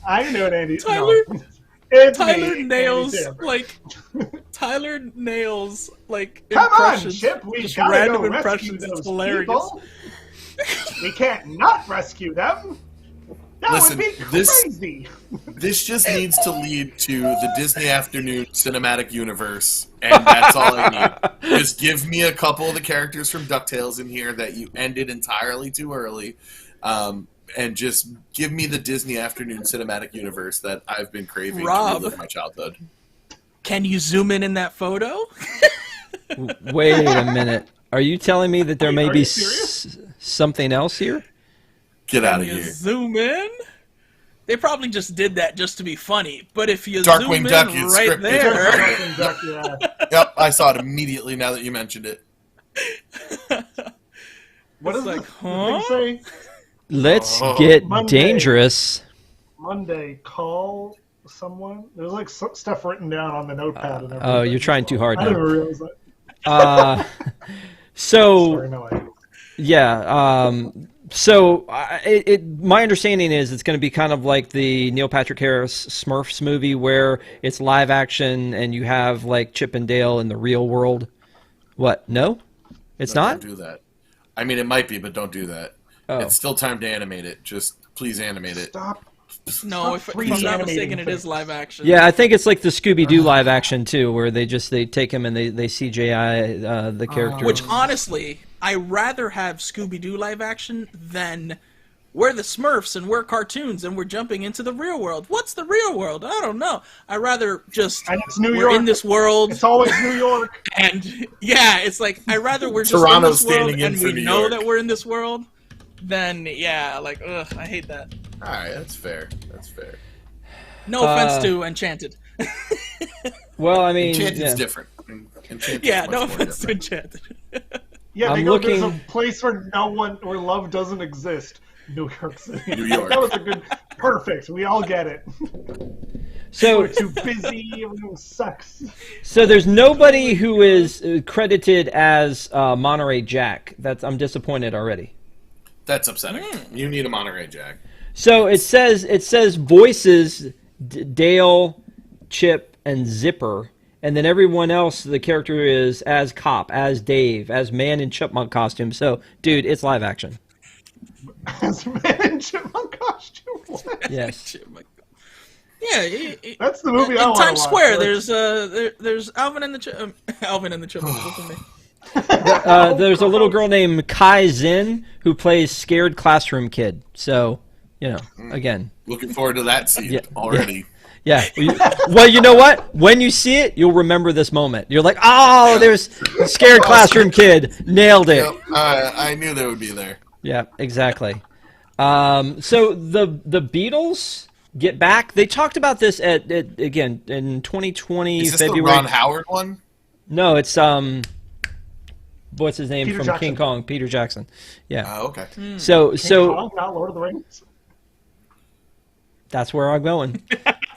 I know an Andy. Tyler nails Come on, impressions. Chip, we just gotta random go rescue impressions. those It's hilarious. people. We can't not rescue them. That Listen, would be crazy. This just needs to lead to the Disney Afternoon cinematic universe, and that's all I need. Just give me a couple of the characters from DuckTales in here that you ended entirely too early, and just give me the Disney Afternoon cinematic universe that I've been craving to relive my childhood. Can you zoom in that photo? Wait a minute. Are you telling me that there may be serious? something else here? Get out of You here. zoom in? They probably just did that just to be funny. But if you Darkwing zoom Duck in is right scripted. there, Yeah. Yep, I saw it immediately now that you mentioned it. What It's is like, the thing say? Let's get Monday. dangerous. Monday, call someone. There's like some stuff written down on the notepad and everything. Oh, you're trying too hard I didn't now. realize that. So Sorry, no, I. yeah. So my understanding is it's going to be kind of like the Neil Patrick Harris Smurfs movie where it's live action and you have like Chip and Dale in the real world. What? No? It's not? Don't do that. I mean, it might be, but don't do that. Oh. It's still time to animate it. Just please animate it. Stop. no, if I'm not mistaken, it is live action. Yeah, I think it's like the Scooby-Doo live action too, where they take him and they CGI the character. Which, honestly, I rather have Scooby-Doo live action than we're the Smurfs and we're cartoons and we're jumping into the real world. What's the real world? I don't know. I rather just And it's New we're York. in this world. It's always New York. And yeah, it's like I rather we're just Toronto in this world standing in and for we New know York. that we're in this world. Then yeah, like ugh, I hate that. All right, that's fair. That's fair. No offense to Enchanted. Well, I mean, Enchanted's yeah. different. Enchanted's Yeah, much no more offense to different. Enchanted. Yeah, I'm they go, there's looking- a place where love doesn't exist. New York City. New York. That was a good, perfect. We all get it. So We're too busy. Everything sucks. So there's nobody who is credited as Monterey Jack. I'm disappointed already. That's upsetting. You need a Monterey Jack. So it says voices Dale, Chip, and Zipper, and then everyone else the character is as Cop, as Dave, as man in chipmunk costume. So dude, it's live action. As a man in chipmunk costume. What? Yes. Yeah, That's the movie I in want Times to watch. Square. Like, There's Alvin and the Alvin and the Chipmunks. Listen to me. There's a little girl named Kai Zinn who plays scared classroom kid. So, you know, again, Looking forward to that scene Yeah. already. yeah. Well, you know what? When you see it, you'll remember this moment. You're like, oh, there's scared classroom kid. Nailed it. Yep, I knew they would be there. Yeah, exactly. So the Beatles get back. They talked about this at again in 2020 Is this February. the Ron Howard one? No, it's what's his name Peter from Jackson. King Kong? Peter Jackson. Yeah. Oh, okay. So Kong, not Lord of the Rings. that's where I'm going.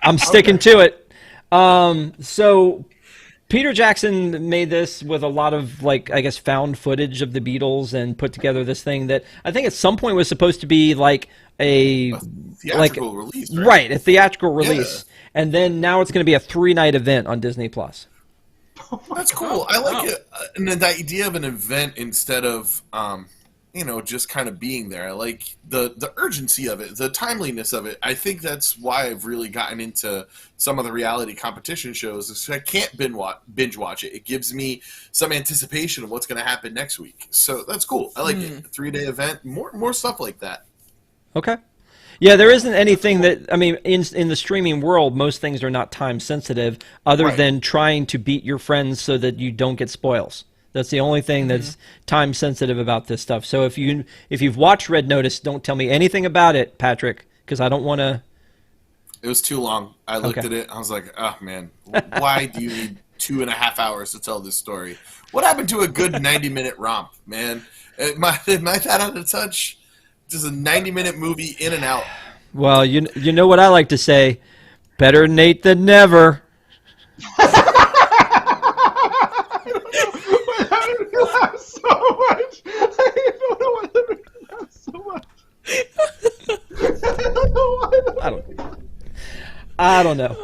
I'm sticking to it. So Peter Jackson made this with a lot of, like, I guess, found footage of the Beatles and put together this thing that I think at some point was supposed to be like a Theatrical release, right? Right, a theatrical release. and then now it's going to be a 3-night event on Disney Plus. That's cool. I like it. And then the idea of an event instead of, just kind of being there. I like the urgency of it, the timeliness of it. I think that's why I've really gotten into some of the reality competition shows. Is I can't binge watch it. It gives me some anticipation of what's going to happen next week. So that's cool. I like it. A 3-day event. More stuff like that. Okay. Yeah, there isn't anything that, I mean, in the streaming world, most things are not time sensitive other than trying to beat your friends so that you don't get spoils. That's the only thing that's time sensitive about this stuff. So if you've watched Red Notice, don't tell me anything about it, Patrick, because I don't want to. It was too long. I looked at it. I was like, oh, man, why do you need 2.5 hours to tell this story? What happened to a good 90-minute romp, man? Am I that out of touch? Just a 90-minute movie in and out. Well, you know what I like to say, better Nate than never. So much. I don't know why that made me laugh so much. I don't know.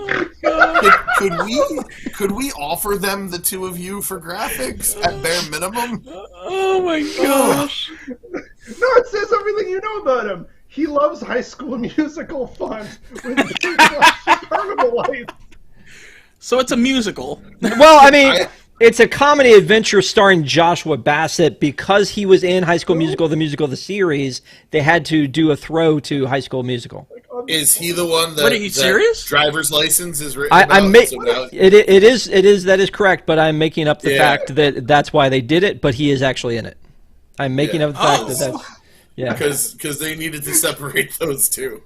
Could we offer them the two of you for graphics at bare minimum? Oh my gosh. No, it says everything you know about him. He loves High School Musical font with big flashy carnival lights. So it's a musical. Well, I mean, it's a comedy adventure starring Joshua Bassett. Because he was in High School Musical, the series, they had to do a throw to High School Musical. Is he the one that, What, are you serious? driver's license is written That is correct, but I'm making up the fact that that's why they did it, but he is actually in it. I'm making up the fact that that's... Yeah. Because they needed to separate those two.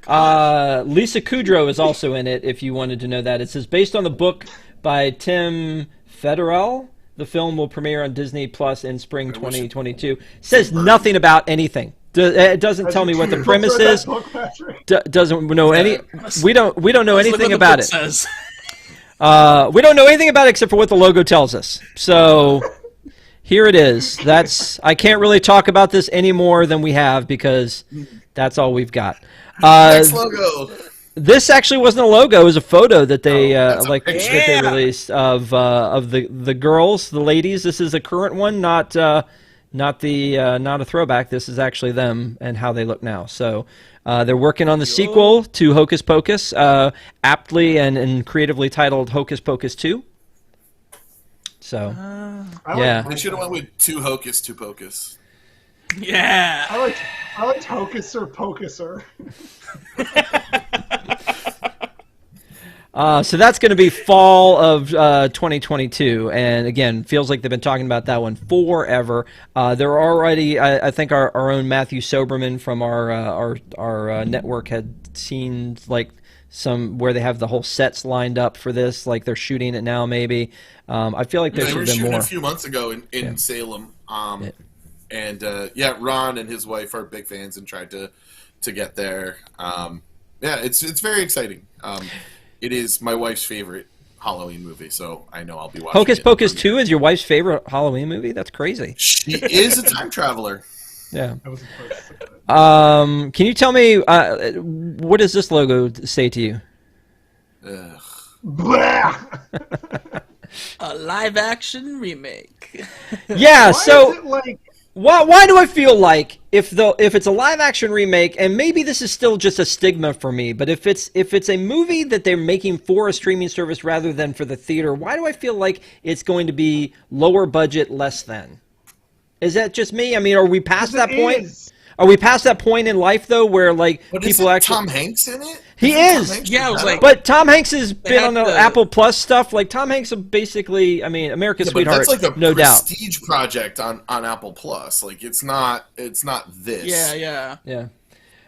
Lisa Kudrow is also in it, if you wanted to know that. It says, based on the book by Tim Federell, the film will premiere on Disney Plus in spring 2022. Says nothing about anything. It doesn't tell me what the premise is. Doesn't know any. We don't know anything about it. We don't know anything about it except for what the logo tells us. So here it is. I can't really talk about this any more than we have because that's all we've got. Next logo. This actually wasn't a logo; it was a photo that they that they released of the girls, the ladies. This is a current one, not a throwback. This is actually them and how they look now. So they're working on the sequel to Hocus Pocus, aptly and creatively titled Hocus Pocus 2. So yeah, they should have went with Two Hocus, Two Pocus. Yeah, I liked Hocuser Pocuser. So that's going to be fall of 2022, and again, feels like they've been talking about that one forever. They're already, I think, our own Matthew Soberman from our network had seen like some where they have the whole sets lined up for this, like they're shooting it now. Maybe I feel like there should have been more. They were shooting a few months ago in Salem, and Ron and his wife are big fans and tried to get there. It's very exciting. It is my wife's favorite Halloween movie, so I know I'll be watching Hocus it. Pocus 2 is your wife's favorite Halloween movie? That's crazy. She is a time traveler. Yeah. Can you tell me, what does this logo say to you? a live-action remake. Yeah, Why why do I feel like if it's a live action remake, and maybe this is still just a stigma for me, but if it's a movie that they're making for a streaming service rather than for the theater, why do I feel like it's going to be lower budget, less than? Is that just me? I mean, are we past that point? Are we past that point in life though, where like people actually? Tom Hanks in it? He is. Yeah, I was like. But Tom Hanks has been on the Apple Plus stuff. Like Tom Hanks, basically, I mean, America's Sweetheart. That's like a no doubt. prestige project on Apple Plus. Like it's not this. Yeah.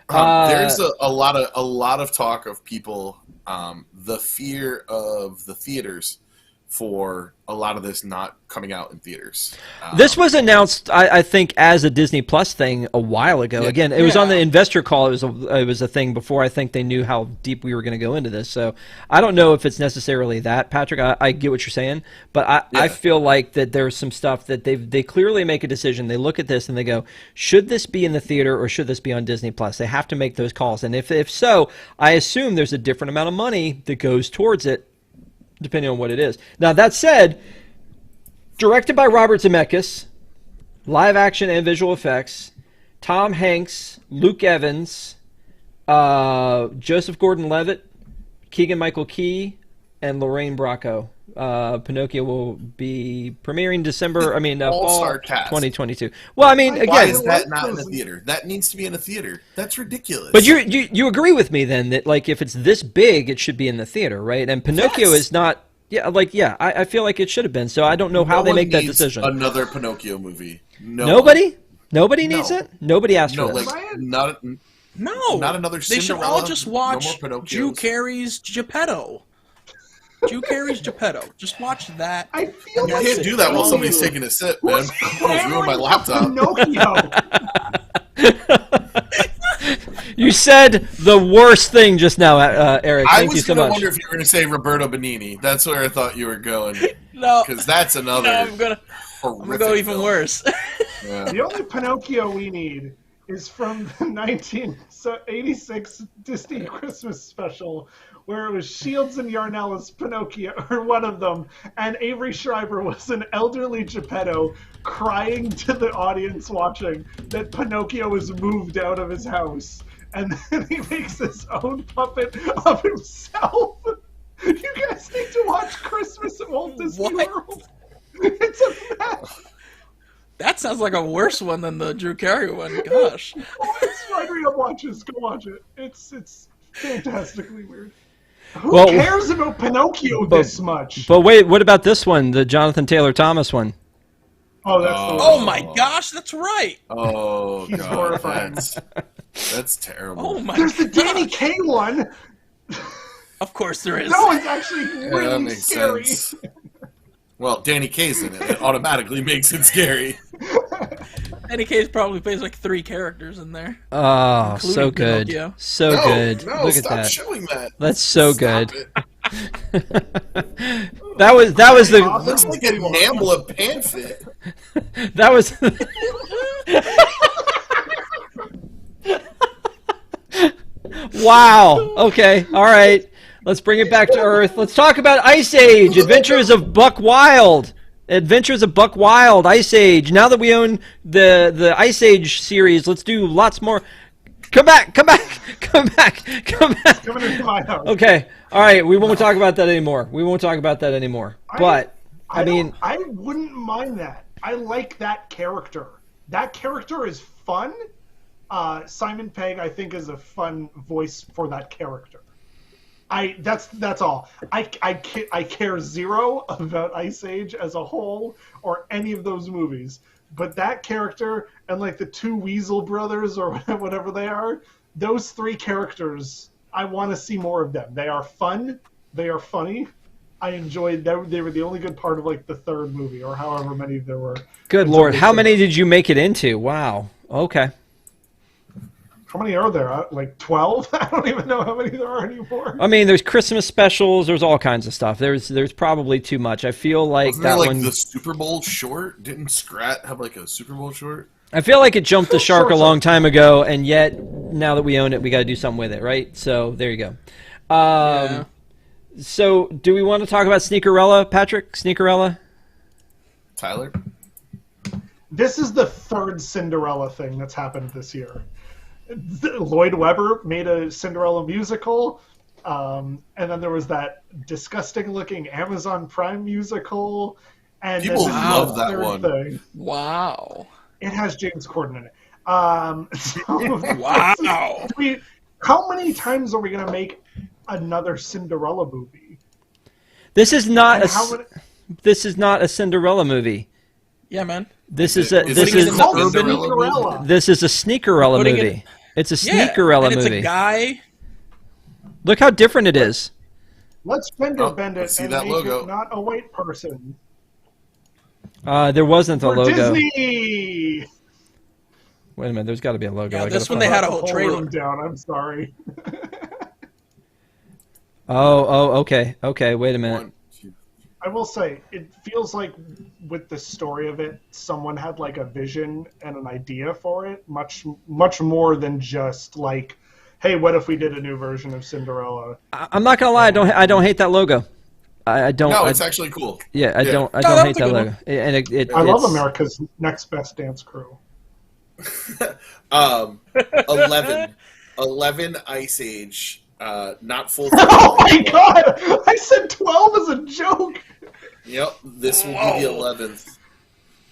There's a lot of talk of people, the fear of the theaters for a lot of this not coming out in theaters. This was announced, I think, as a Disney Plus thing a while ago. Yeah. Again, it was on the investor call. It was a thing before I think they knew how deep we were going to go into this. So I don't know if it's necessarily that, Patrick. I get what you're saying, but I feel like that there's some stuff that they clearly make a decision. They look at this and they go, should this be in the theater or should this be on Disney Plus? They have to make those calls, and if so, I assume there's a different amount of money that goes towards it, depending on what it is. Now, that said, directed by Robert Zemeckis, live action and visual effects, Tom Hanks, Luke Evans, Joseph Gordon-Levitt, Keegan-Michael Key, and Lorraine Bracco. Pinocchio will be premiering All-star fall cast. 2022. Well, I mean, Why again, is that not in the theater? That needs to be in a theater. That's ridiculous. but you agree with me then that, like, if it's this big, it should be in the theater, right? And Pinocchio Yes. is not. I feel like it should have been. So I don't know how No they one make that needs decision. Another Pinocchio movie. Nobody needs No. it. Nobody asked No, for this. like not No, Not another They should Cinderella, all just no watch more Drew Pinocchios. Carey's Geppetto. Drew Carey's Geppetto. Just watch that. I feel You like can't do that while you somebody's taking a sip, man. Almost ruined my laptop. Pinocchio. You said the worst thing just now, Eric. I Thank you was so going to much. wonder if you were going to say Roberto Benigni. That's where I thought you were going. No, Because that's another I'm gonna horrific go even film. worse. Yeah. The only Pinocchio we need is from the 1986 Disney Christmas special, where it was Shields and Yarnell as Pinocchio, or one of them, and Avery Schreiber was an elderly Geppetto crying to the audience watching that Pinocchio was moved out of his house. And then he makes his own puppet of himself. You guys need to watch Christmas at Walt Disney What? World. It's a mess. That sounds like a worse one than the Drew Carey one. Gosh. Oh, it's Rodrigo watches. Go watch it. It's fantastically weird. Who Well, cares about Pinocchio this much? But wait, what about this one, the Jonathan Taylor Thomas one? Oh, that's the Oh my gosh, that's right. Oh, He's God. horrifying. That's terrible. Oh my There's the Danny gosh. Kaye one. Of course there is. That one's actually Yeah, that really makes scary. sense. Well, Danny Kaye's in it. It automatically makes it scary. Danny Kaye probably plays like 3 characters in there. Oh, Including so good. Pinocchio. So No, good. no, Look at stop that. showing that. That's so Stop good. it. That was the Looks like a Nambla pamphlet. that was Wow. Okay. All right. Let's bring it back to Earth. Let's talk about Ice Age. Adventures of Buck Wild. Adventures of Buck Wild. Ice Age. Now that we own the Ice Age series, let's do lots more. Come back. Come back. Come back. Come back. Coming in 5 hours. Okay. All right. We won't talk about that anymore. We won't talk about that anymore. But I mean, I wouldn't mind that. I like that character. That character is fun. Simon Pegg, I think, is a fun voice for that character. That's all. I care zero about Ice Age as a whole or any of those movies. But that character and like the 2 Weasel brothers or whatever they are, those 3 characters, I want to see more of them. They are fun. They are funny. I enjoyed them. They were the only good part of like the 3rd movie or however many there were. good Lord. How many did you make it into? Wow. Okay. How many are there? Like 12? I don't even know how many there are anymore. I mean, there's Christmas specials. There's all kinds of stuff. There's probably too much. I feel like Wasn't there that like one. the Super Bowl short? Didn't Scrat have like a Super Bowl short? I feel like it jumped the shark a Sure. long time ago, and yet now that we own it, we got to do something with it, right? So there you go. Yeah. So do we want to talk about Sneakerella, Patrick? Sneakerella? Tyler? This is the 3rd Cinderella thing that's happened this year. Lloyd Webber made a Cinderella musical, and then there was that disgusting-looking Amazon Prime musical, and People then this is love the that 3rd one. thing. Wow. It has James Corden in it. Wow. How many times are we going to make another Cinderella movie? This is not And how many, this is not a Cinderella movie. Yeah, man. This is a Is this it is in called the Cinderella Sneakerella. movie? this is a Sneakerella Putting it- movie. It's a Yeah. Sneakerella and it's movie. a guy. Look how different it is. Let's fender Oh, bend let's it see and that make logo. it not a white person. There wasn't a For logo. Disney! Wait a minute, there's got to be a logo. Yeah, I this gotta one they find had it. a whole The trailer. room down. I'm sorry. Okay. Wait a minute. 1, 2. I will say, it feels like with the story of it, someone had like a vision and an idea for it, much more than just like, hey, what if we did a new version of Cinderella? I'm not gonna lie. I don't hate that logo. I don't. No, I, it's actually cool. yeah, I don't. I No, don't that's hate a that good logo. one. And I love it's- America's Next Best Dance Crew. 11 Ice Age, not full. Oh my god! I said 12 as a joke! Yep, this will be the 11th.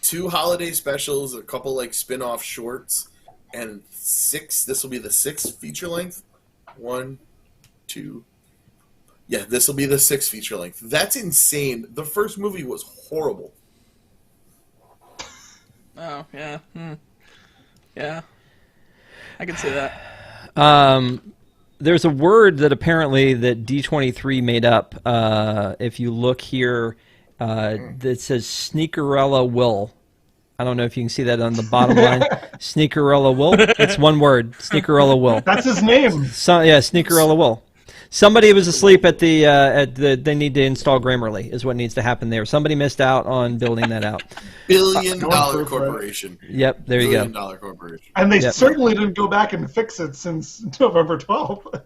2 holiday specials, a couple like spin-off shorts, and 6. This will be the 6th feature length. 1, 2. Yeah, this will be the 6th feature length. That's insane. The first movie was horrible. Oh, yeah. Yeah. I can see that. There's a word that apparently that D23 made up. If you look here, that says Sneakerella Will. I don't know if you can see that on the bottom line. Sneakerella Will. It's one word. Sneakerella Will. That's his name! So, yeah, Sneakerella Will. Somebody was asleep at the. They need to install Grammarly. Is what needs to happen there. Somebody missed out on building that out. Billion-dollar corporation. Yep, there you go. Billion-dollar corporation. And they Yep. certainly didn't go back and fix it since November 12th.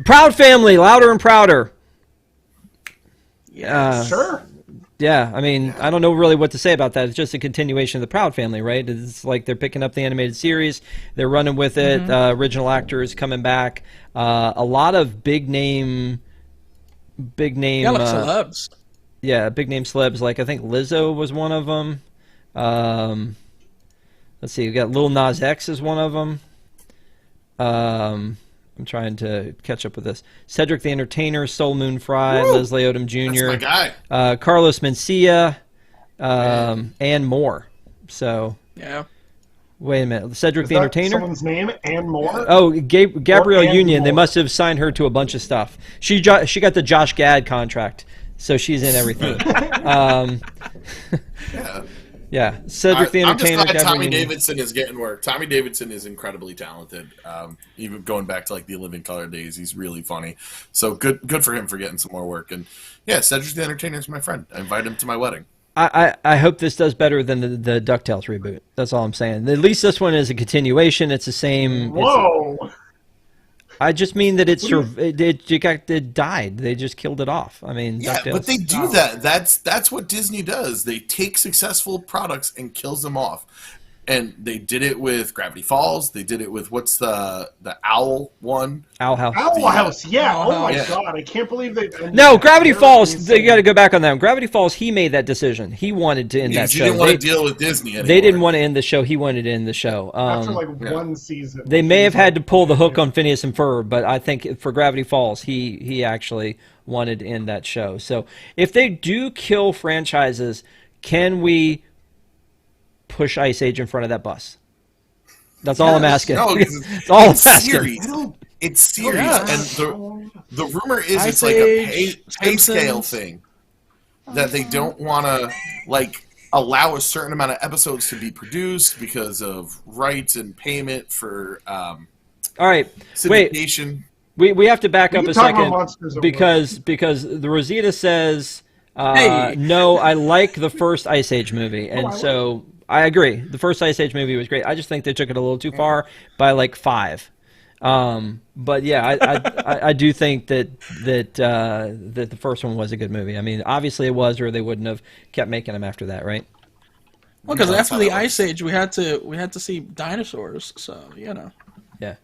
Proud Family, louder and prouder. Sure. Yeah, I mean, I don't know really what to say about that. It's just a continuation of the Proud Family, right? It's like they're picking up the animated series, they're running with it. Original actors coming back. A lot of big name. Yeah, like celebs. Yeah, big name celebs. Like I think Lizzo was one of them. Let's see, we got Lil Nas X is one of them. I'm trying to catch up with this. Cedric the Entertainer, Soul Moon Frye, Woo! Leslie Odom Jr., That's my guy. Carlos Mencia, and more. So, Yeah. wait a minute. Cedric Is the that Entertainer? someone's name and more? Oh, Gabrielle and Union. They more. must have signed her to a bunch of stuff. She got the Josh Gad contract, so she's in everything. Yeah. Yeah, Cedric the I'm just Entertainer. glad Gabrielle Tommy Union. Davidson is getting work. Tommy Davidson is incredibly talented. Even going back to like the Living Color days, he's really funny. So good for him for getting some more work. And yeah, Cedric the Entertainer is my friend. I invite him to my wedding. I hope this does better than the DuckTales reboot. That's all I'm saying. At least this one is a continuation. It's the same. Whoa! I just mean that it died. They just killed it off. I mean, Yeah, DuckTales. but they do that. That's what Disney does. They take successful products and kills them off. And they did it with Gravity Falls. They did it with what's the Owl one? Owl House. Owl House, yeah. Owl Oh my House. god, I can't believe they. No, Gravity Falls. Insane. They got to go back on that. Gravity Falls. He made that decision. He wanted to end that Because you show. didn't want to deal with Disney anymore. They didn't want to end the show. He wanted to end the show. After like yeah. one season. They may have had to pull the hook on Phineas and Ferb, but I think for Gravity Falls, he actually wanted to end that show. So if they do kill franchises, can we push Ice Age in front of that bus? That's all I'm asking. No, That's all I'm it's asking. series. It's series, Yeah. and the rumor is Ice it's like a Age, pay scale Simpsons. thing that they don't want to like allow a certain amount of episodes to be produced because of rights and payment for All right, wait. syndication. We have to back We up can a talk about second Monsters at because the Rosita says Hey. no. I like the first Ice Age movie, and I so I agree. The first Ice Age movie was great. I just think they took it a little too far by like 5. But yeah, I do think that the first one was a good movie. I mean, obviously it was, or they wouldn't have kept making them after that, right? Well, because Yeah, that's after how the that Ice Age, we had to see dinosaurs. So you know. Yeah.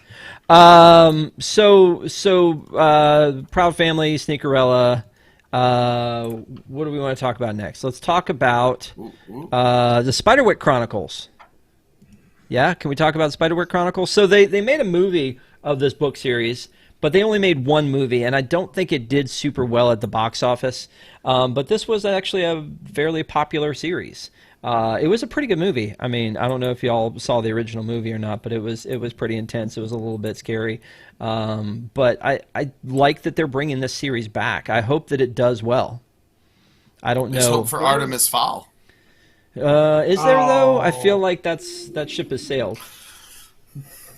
Proud Family, Sneakerella. What do we want to talk about next? Let's talk about the Spiderwick Chronicles. Yeah, can we talk about Spiderwick Chronicles? So they made a movie of this book series, but they only made one movie, and I don't think it did super well at the box office. But this was actually a fairly popular series. It was a pretty good movie. I mean, I don't know if y'all saw the original movie or not, but it was pretty intense. It was a little bit scary. But I like that they're bringing this series back. I hope that it does well. I don't know. There's hope for Artemis Fowl. Is there though? I feel like that ship has sailed.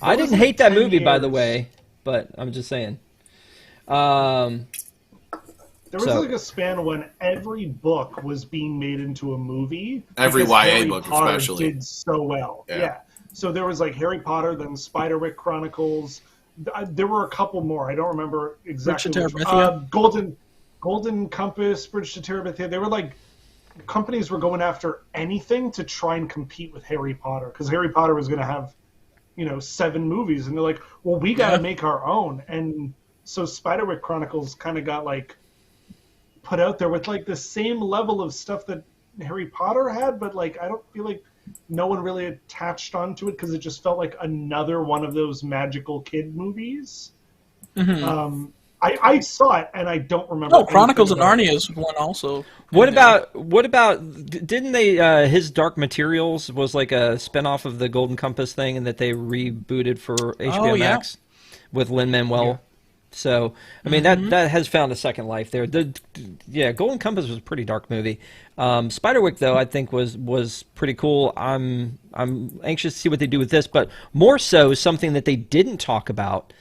I didn't hate that movie, by the way, but I'm just saying. There was like a span when every book was being made into a movie. Every YA Harry book, Potter especially, did so well. Yeah. So there was like Harry Potter, then Spiderwick Chronicles. There were a couple more. I don't remember exactly. Bridge to Terabithia? Golden Compass, Bridge to Terabithia. They were like companies were going after anything to try and compete with Harry Potter because Harry Potter was going to have 7 movies, and they're like, well, we got to make our own. And so Spiderwick Chronicles kind of got like put out there with like the same level of stuff that Harry Potter had, but like I don't feel like no one really attached onto it because it just felt like another one of those magical kid movies. Mm-hmm. I saw it and I don't remember. Oh, Chronicles of Narnia is one also. What about didn't they his Dark Materials was like a spinoff of the Golden Compass thing, and that they rebooted for HBO Max with Lin-Manuel. Yeah. So I mean that has found a second life there. Golden Compass was a pretty dark movie. Spiderwick though I think was pretty cool. I'm anxious to see what they do with this, but more so something that they didn't talk about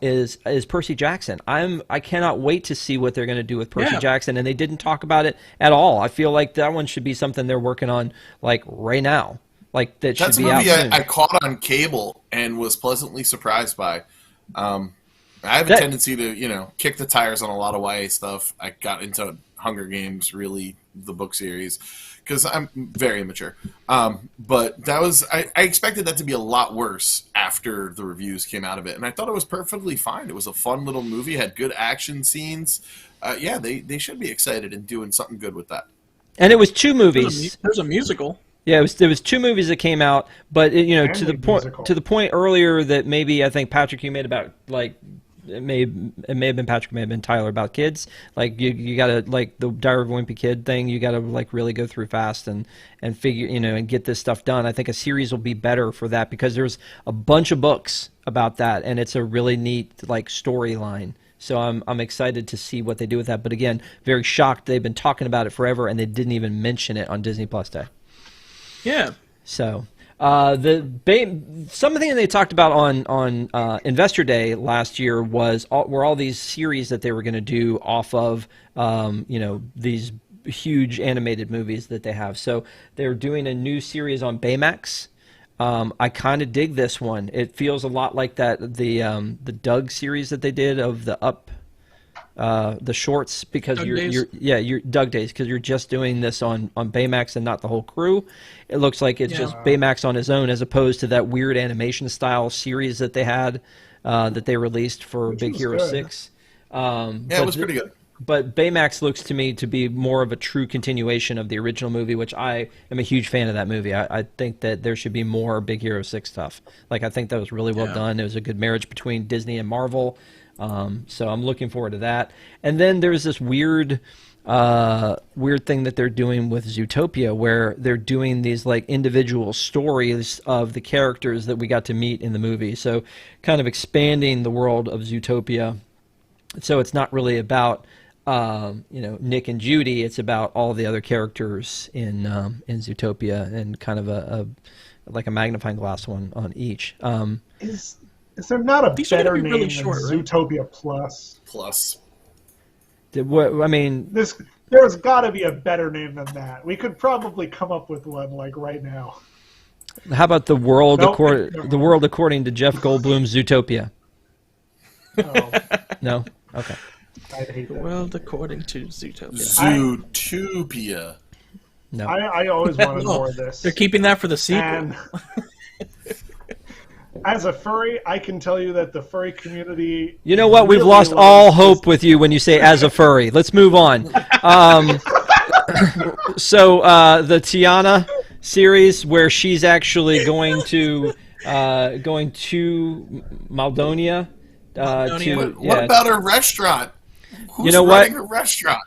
is Percy Jackson. I cannot wait to see what they're going to do with Percy Jackson, and they didn't talk about it at all. I feel like that one should be something they're working on like right now. Like that should be out soon. That's a movie I caught on cable and was pleasantly surprised by. I have a tendency to, kick the tires on a lot of YA stuff. I got into Hunger Games, really, the book series, because I'm very immature. But that was I expected that to be a lot worse after the reviews came out of it, and I thought it was perfectly fine. It was a fun little movie, had good action scenes. They should be excited and doing something good with that. And it was 2 movies. There's a musical. Yeah, there was 2 movies that came out, but to the point earlier that maybe I think Patrick you made about like. It may have been Patrick, it may have been Tyler about kids. Like you gotta like the Diary of a Wimpy Kid thing. You gotta like really go through fast and figure and get this stuff done. I think a series will be better for that because there's a bunch of books about that, and it's a really neat like storyline. So I'm excited to see what they do with that. But again, very shocked they've been talking about it forever and they didn't even mention it on Disney Plus Day. Yeah. So. Something they talked about on Investor Day last year were all these series that they were going to do off of these huge animated movies that they have. So they're doing a new series on Baymax. I kind of dig this one. It feels a lot like the Doug series that they did of the shorts because you're Doug Days because you're just doing this on Baymax and not the whole crew. It looks like it's just Baymax on his own as opposed to that weird animation style series that they had that they released for Big Hero 6. It was pretty good. But Baymax looks to me to be more of a true continuation of the original movie, which I am a huge fan of that movie. I think that there should be more Big Hero 6 stuff. Like I think that was really well done. It was a good marriage between Disney and Marvel. So I'm looking forward to that. And then there's this weird thing that they're doing with Zootopia where they're doing these like individual stories of the characters that we got to meet in the movie. So kind of expanding the world of Zootopia. So it's not really about Nick and Judy. It's about all the other characters in Zootopia and kind of a magnifying glass on each. Is there not a better name really than short, Zootopia Plus? There's got to be a better name than that. We could probably come up with one like right now. How about the world according to Jeff Goldblum's Zootopia? No? Okay. I hate The that. world according to Zootopia. Zootopia. No. I always wanted more of this. They're keeping that for the sequel. And as a furry, I can tell you that the furry community... You know what? We've lost all hope with you when you say as a furry. Let's move on. So the Tiana series where she's actually going to Maldonia. What about her restaurant? Who's You know what? running her restaurant?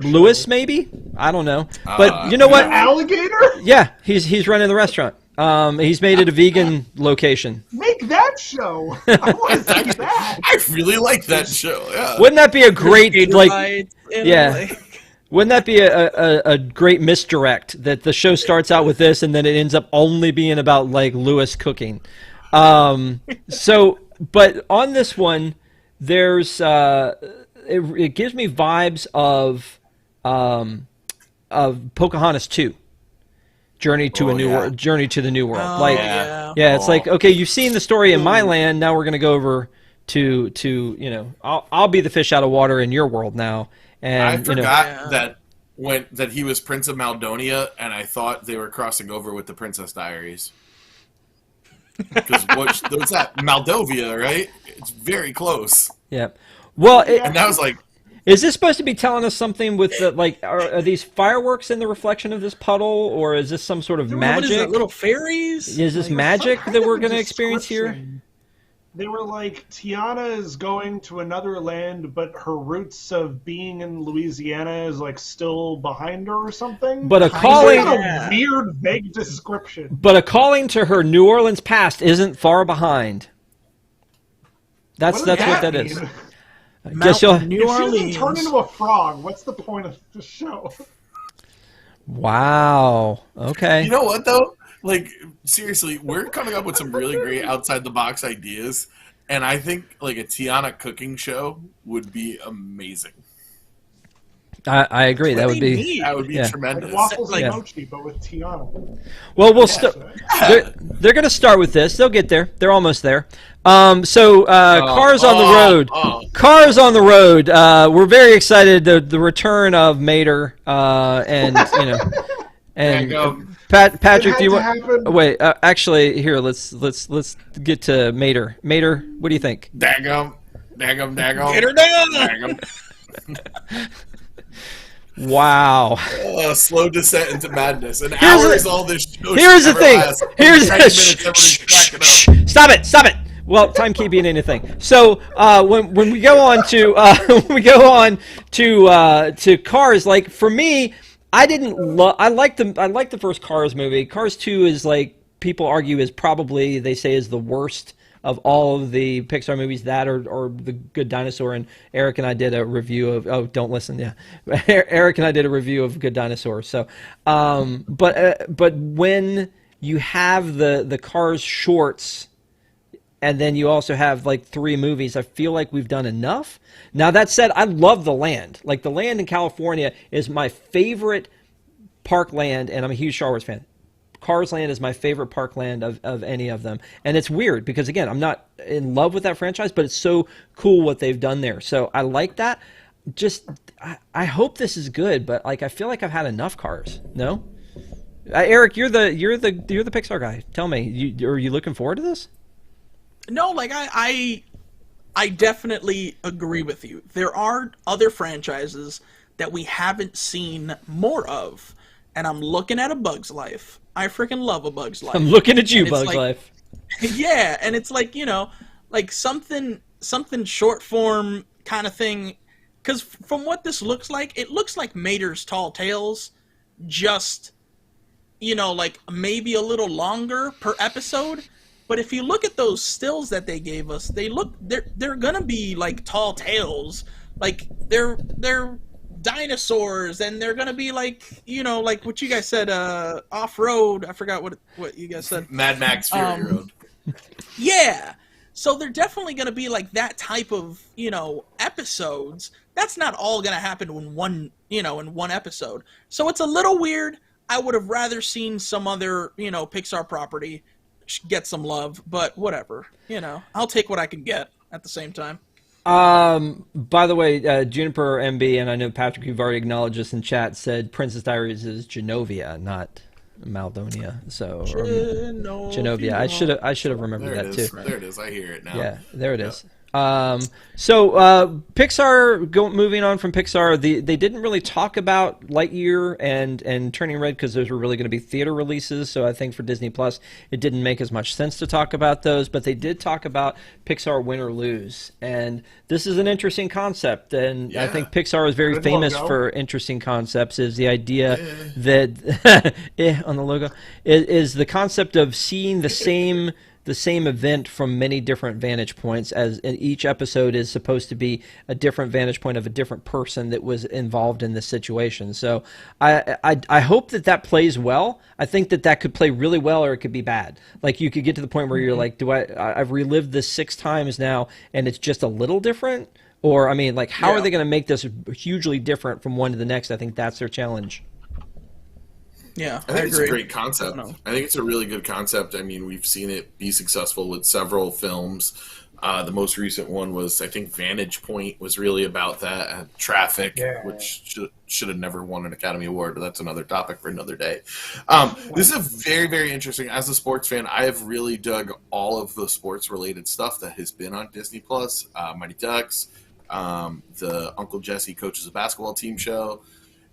Lewis, maybe. I don't know, but you know what? Alligator? Yeah, he's running the restaurant. He's made it a vegan location. Make that show. I want to see that. I really like that show. Yeah. Wouldn't that be a great Yeah. Wouldn't that be a great misdirect that the show starts out with this and then it ends up only being about like Lewis cooking? So, but on this one, there's it gives me vibes of Pocahontas 2. Journey to Journey to the New World. It's like, okay, you've seen the story in my land, now we're going to go over to you know, I'll be the fish out of water in your world now. And I forgot that he was Prince of Maldonia, and I thought they were crossing over with the Princess Diaries. Because what's that? Moldovia, right? It's very close. Yeah. Well, and that was like, is this supposed to be telling us something with the, like, are these fireworks in the reflection of this puddle, or is this some sort of magic? What is that, little fairies? Is this magic that we're going to experience here? They were like, Tiana is going to another land, but her roots of being in Louisiana is like still behind her or something. But a weird, vague description. But a calling to her New Orleans past isn't far behind. That's what that is. Guess you'll... New Orleans. If she doesn't turn into a frog, what's the point of the show? Wow. Okay. You know what though? Like, seriously, we're coming up with some really great outside-the-box ideas, and I think, like, a Tiana cooking show would be amazing. I agree. That would be tremendous. Like waffles and mochi, but with Tiana. Well, they're going to start with this. They'll get there. They're almost there. Cars on the road. Cars on the road. We're very excited. The return of Mater, and you know, and. Patrick, do you want? Wait, actually, here let's get to Mater. Mater, what do you think? Daggum. Get her down. Wow. Slow descent into madness. An hour is all this show. Here's the thing. Stop it. Well, timekeeping anything. So when we go on to Cars, like for me. I like the first Cars movie. Cars 2 is like people argue is probably they say is the worst of all of the Pixar movies. That or the Good Dinosaur. And Eric and I did a review of don't listen, yeah. Eric and I did a review of Good Dinosaur. So, but when you have the Cars shorts. And then you also have like 3 movies. I feel like we've done enough. Now that said, I love the land. Like the land in California is my favorite park land, and I'm a huge Star Wars fan. Cars Land is my favorite park land of any of them. And it's weird because again, I'm not in love with that franchise, but it's so cool what they've done there. So I like that. Just I hope this is good, but like I feel like I've had enough Cars. No, Eric, you're the Pixar guy. Tell me, are you looking forward to this? No, like I definitely agree with you. There are other franchises that we haven't seen more of, and I'm looking at A Bug's Life. I freaking love A Bug's Life. I'm looking at you, Bug's Life. Yeah, and it's like, you know, like something short form kind of thing. Because from what this looks like, it looks like Mater's Tall Tales, just, you know, like maybe a little longer per episode. But if you look at those stills that they gave us, they're gonna be like tall tales, like they're dinosaurs, and they're gonna be like, you know, like what you guys said, off road. I forgot what you guys said. Mad Max Fury Road. Yeah, so they're definitely gonna be like that type of, you know, episodes. That's not all gonna happen in one episode. So it's a little weird. I would have rather seen some other, you know, Pixar property get some love, but whatever, you know, I'll take what I can get at the same time. By the way, Juniper MB, and I know Patrick, you've already acknowledged this in chat, said Princess Diaries is Genovia, not Maldonia. So Genovia. I should have remembered that too. There it is. I hear it now. Yeah, there it is. Pixar, moving on from Pixar, they didn't really talk about Lightyear and Turning Red because those were really going to be theater releases. So I think for Disney Plus, it didn't make as much sense to talk about those. But they did talk about Pixar Win or Lose, and this is an interesting concept. And I think Pixar is very Good famous logo. for interesting concepts. Is the idea that on the logo is the concept of seeing the same event from many different vantage points, as in each episode is supposed to be a different vantage point of a different person that was involved in this situation. So I hope that plays well. I think that could play really well, or it could be bad. Like you could get to the point where you're like, I've relived this 6 times now and it's just a little different? Or, I mean, like, how are they going to make this hugely different from one to the next? I think that's their challenge. Yeah, I think it's agree. a great concept. I think it's a really good concept. I mean, we've seen it be successful with several films. The most recent one was, I think, Vantage Point was really about that. Traffic, which should have never won an Academy Award, but that's another topic for another day. This is very, very interesting. As a sports fan, I have really dug all of the sports-related stuff that has been on Disney+. Mighty Ducks, the Uncle Jesse Coaches a Basketball Team show.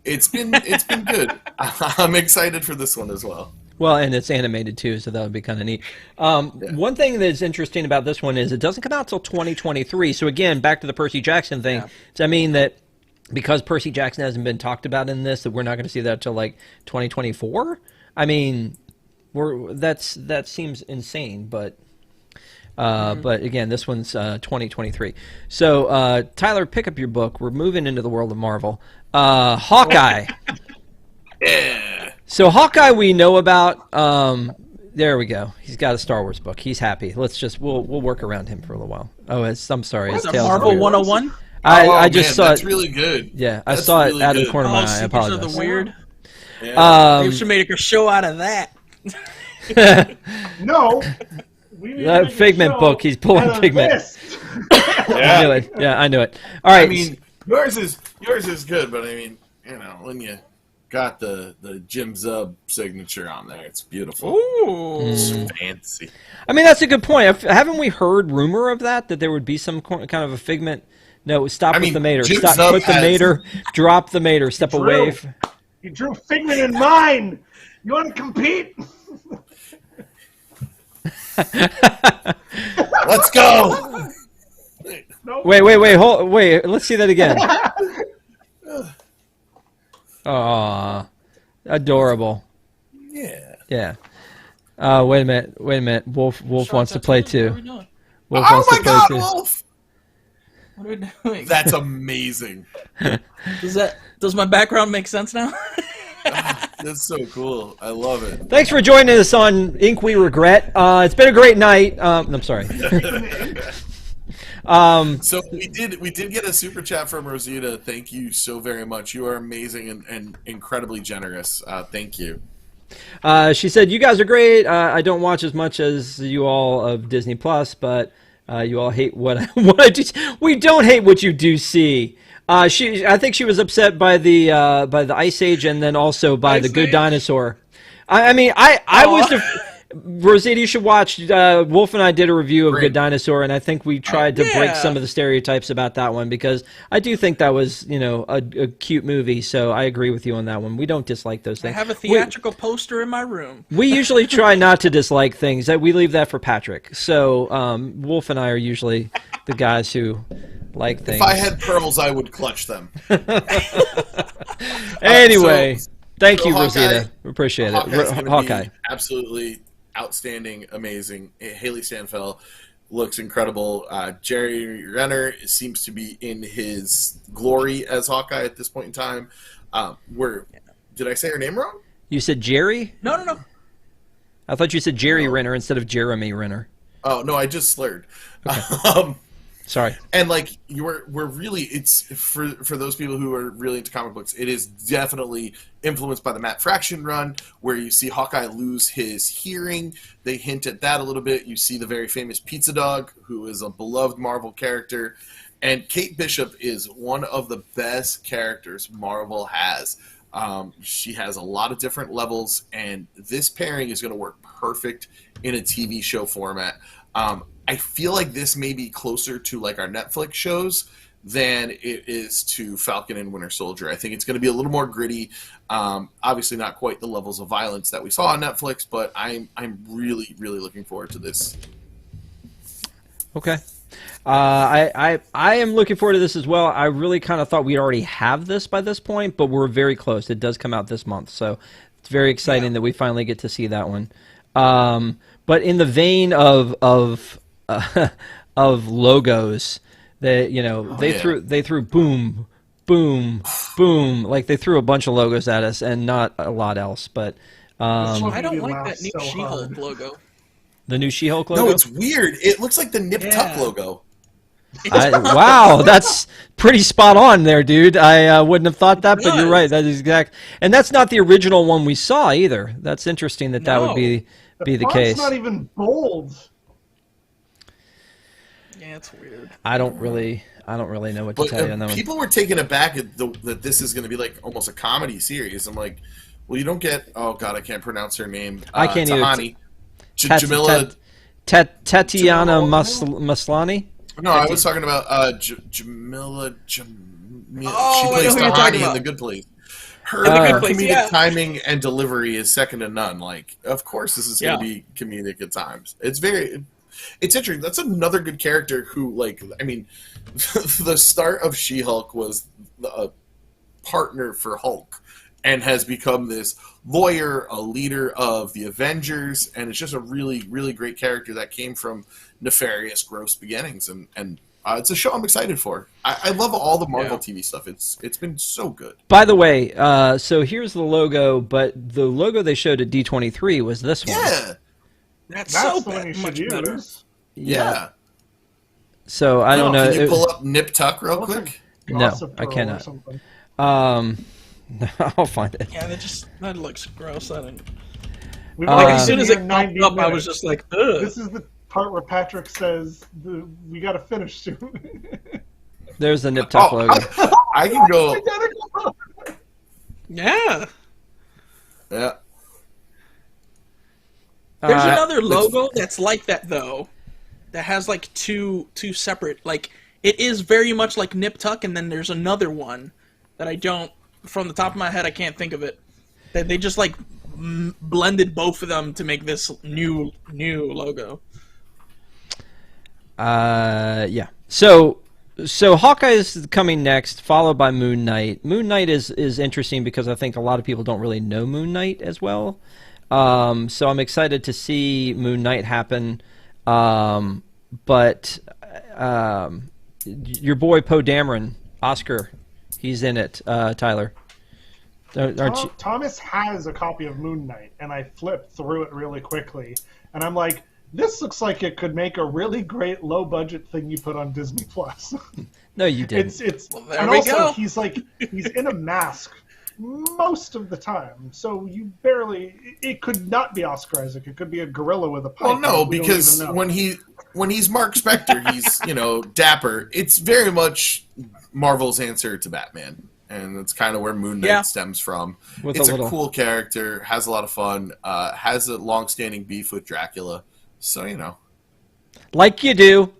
It's been good. I'm excited for this one as well. Well, and it's animated too, so that would be kind of neat. One thing that's interesting about this one is it doesn't come out till 2023. So again, back to the Percy Jackson thing. Does that mean that because Percy Jackson hasn't been talked about in this, that we're not going to see that till like 2024? I mean, that seems insane, but again, this one's 2023. So Tyler, pick up your book. We're moving into the world of Marvel. Hawkeye. Yeah. So Hawkeye we know about. There we go. He's got a Star Wars book. He's happy. We'll work around him for a little while. Oh, I'm sorry. What's His a tail's Marvel weird. 101? I just saw that's it. really good. Yeah, I That's saw really it out of the good. corner of my eye. I Secrets of apologize. the Weird. Yeah. They should make a show out of that. No. We need to That make a Figment show book, he's pulling out of Figment. this. I knew it. Yeah, I knew it. All right. I mean, yours is good, but I mean, when you got the Jim Zub signature on there, it's beautiful. Ooh. It's fancy. I mean, that's a good point. Haven't we heard rumor of that there would be some kind of a Figment? No, stop with mean, the mater. Jim Stop. Zub Put the has- mater. Drop the mater. Step away. You drew Figment in mine. You want to compete? Let's go. No. Wait. Let's see that again. Aw, adorable. Yeah. Yeah. Wait a minute. Wolf wants to play too. What are we doing? Wolf Oh wants my to play God, too. Wolf! What are we doing? That's amazing. Does my background make sense now? That's so cool. I love it. Thanks for joining us on Ink We Regret. It's been a great night. I'm sorry. So we did get a super chat from Rosita. Thank you so very much. You are amazing and incredibly generous. Thank you. She said, "You guys are great. I don't watch as much as you all of Disney Plus, but you all hate what I do. We don't hate what you do see." I think she was upset by the Ice Age and then also by Ice the Good Age? Dinosaur. I was. Rosita, you should watch. Wolf and I did a review of Good Dinosaur, and I think we tried to break some of the stereotypes about that one because I do think that was, a cute movie. So I agree with you on that one. We don't dislike those I things. have a theatrical poster in my room. We usually try not to dislike things. We leave that for Patrick. So Wolf and I are usually the guys who like things. If I had pearls, I would clutch them. Anyway, thank so you, Hawkeye- Rosita. We appreciate Hawkeye's it. gonna Hawkeye. be absolutely outstanding, amazing. Haley Stanfield looks incredible. Jerry Renner seems to be in his glory as Hawkeye at this point in time. Did I say her name wrong? You said Jerry? No. I thought you said Jerry Renner instead of Jeremy Renner. Oh no, I just slurred. Sorry. And we're really, it's for those people who are really into comic books, it is definitely influenced by the Matt Fraction run where you see Hawkeye lose his hearing. They hint at that a little bit. You see the very famous Pizza Dog, who is a beloved Marvel character, and Kate Bishop is one of the best characters Marvel has. She has a lot of different levels, and this pairing is going to work perfect in a TV show format. I feel like this may be closer to like our Netflix shows than it is to Falcon and Winter Soldier. I think it's going to be a little more gritty. Obviously, not quite the levels of violence that we saw on Netflix, but I'm really, really looking forward to this. Okay. I am looking forward to this as well. I really kind of thought we'd already have this by this point, but we're very close. It does come out this month, so it's very exciting that we finally get to see that one. But in the vein of logos, they threw boom, boom, boom, like they threw a bunch of logos at us and not a lot else. But I don't like that new She-Hulk logo. The new She-Hulk logo? No, it's weird. It looks like the Nip Tuck logo. Wow, that's pretty spot on there, dude. I wouldn't have thought that, but you're right. That is exact, and that's not the original one we saw either. That's interesting that would be the case. It's not even bold. Yeah, it's weird. I don't really know what to tell you on that one. People were taken aback that this is going to be like almost a comedy series. I'm like, well, you don't get. Oh God, I can't pronounce her name. I can't Tahani. Jamila. Tatiana Maslany. No, I was talking about Jamila. She plays Tahani Tahani in The Good Place. Her comedic timing and delivery is second to none. Like, of course, this is going to be comedic at times. It's interesting. That's another good character who, like, I mean, the start of She-Hulk was a partner for Hulk and has become this lawyer, a leader of the Avengers, and it's just a really, really great character that came from nefarious, gross beginnings, and it's a show I'm excited for. I love all the Marvel TV stuff. It's been so good. By the way, so here's the logo, but the logo they showed at D23 was this one. Yeah. That's so much better. Yeah. So I don't know. Can you pull up Nip Tuck real quick? No, I cannot. I'll find it. Yeah, that looks gross. As soon as it popped up, I was just like, ugh. This is the part where Patrick says, we got to finish soon. There's the Nip Tuck logo. I can go. Yeah. Yeah. There's another logo that's like that, though, that has, like, two separate, like, it is very much like Nip Tuck, and then there's another one that I don't, from the top of my head, I can't think of it. They just, like, blended both of them to make this new logo. Yeah. So Hawkeye is coming next, followed by Moon Knight. Moon Knight is interesting because I think a lot of people don't really know Moon Knight as well. So I'm excited to see Moon Knight happen. But your boy Poe Dameron, Oscar, he's in it, Tyler. Aren't you? Thomas has a copy of Moon Knight, and I flipped through it really quickly, and I'm like, this looks like it could make a really great low-budget thing you put on Disney Plus. No, you didn't. There we go. He's in a mask most of the time, so it could not be Oscar Isaac. It could be a gorilla with a pipe. Well, no, because when he's Mark Spector, he's dapper. It's very much Marvel's answer to Batman, and that's kind of where Moon Knight stems from. It's a cool character, has a lot of fun, has a long-standing beef with Dracula, so like you do.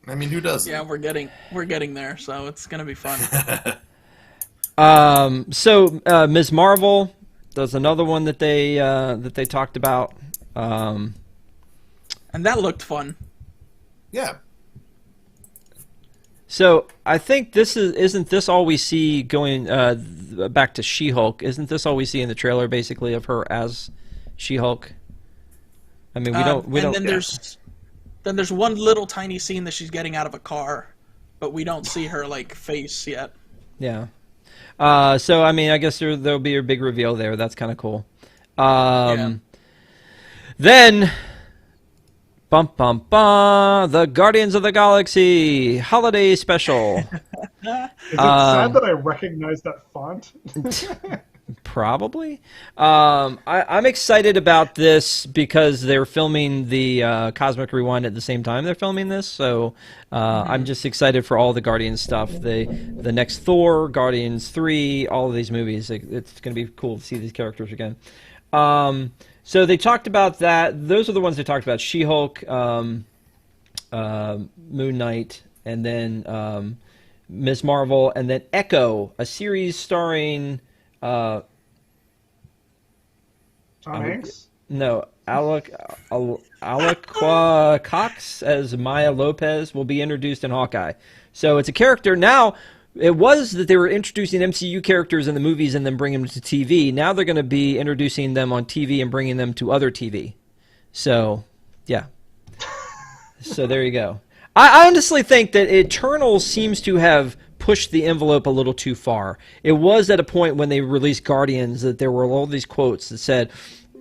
I mean, who doesn't? Yeah, we're getting there, so it's gonna be fun. So Ms. Marvel, there's another one that they talked about, and that looked fun. Yeah. So I think isn't this all we see going back to She-Hulk? Isn't this all we see in the trailer basically of her as She-Hulk? I mean, we don't. Then there's one little tiny scene that she's getting out of a car, but we don't see her face yet. Yeah. So I mean, I guess there'll be a big reveal there. That's kind of cool. Then, bum bum bum, the Guardians of the Galaxy Holiday Special. Is it sad that I recognize that font? Probably. I'm excited about this because they're filming the Cosmic Rewind at the same time they're filming this, so I'm just excited for all the Guardians stuff. The next Thor, Guardians 3, all of these movies. It's going to be cool to see these characters again. So they talked about that. Those are the ones they talked about. She-Hulk. Moon Knight, and then Ms. Marvel, and then Echo, a series starring Tom Hanks? no Alaqua Cox as Maya Lopez will be introduced in Hawkeye. So it's a character now. It was that they were introducing MCU characters in the movies and then bringing them to TV. Now they're going to be introducing them on TV and bringing them to other TV. So, yeah. So there you go. I honestly think that Eternals seems to have pushed the envelope a little too far. It was at a point when they released Guardians that there were all these quotes that said,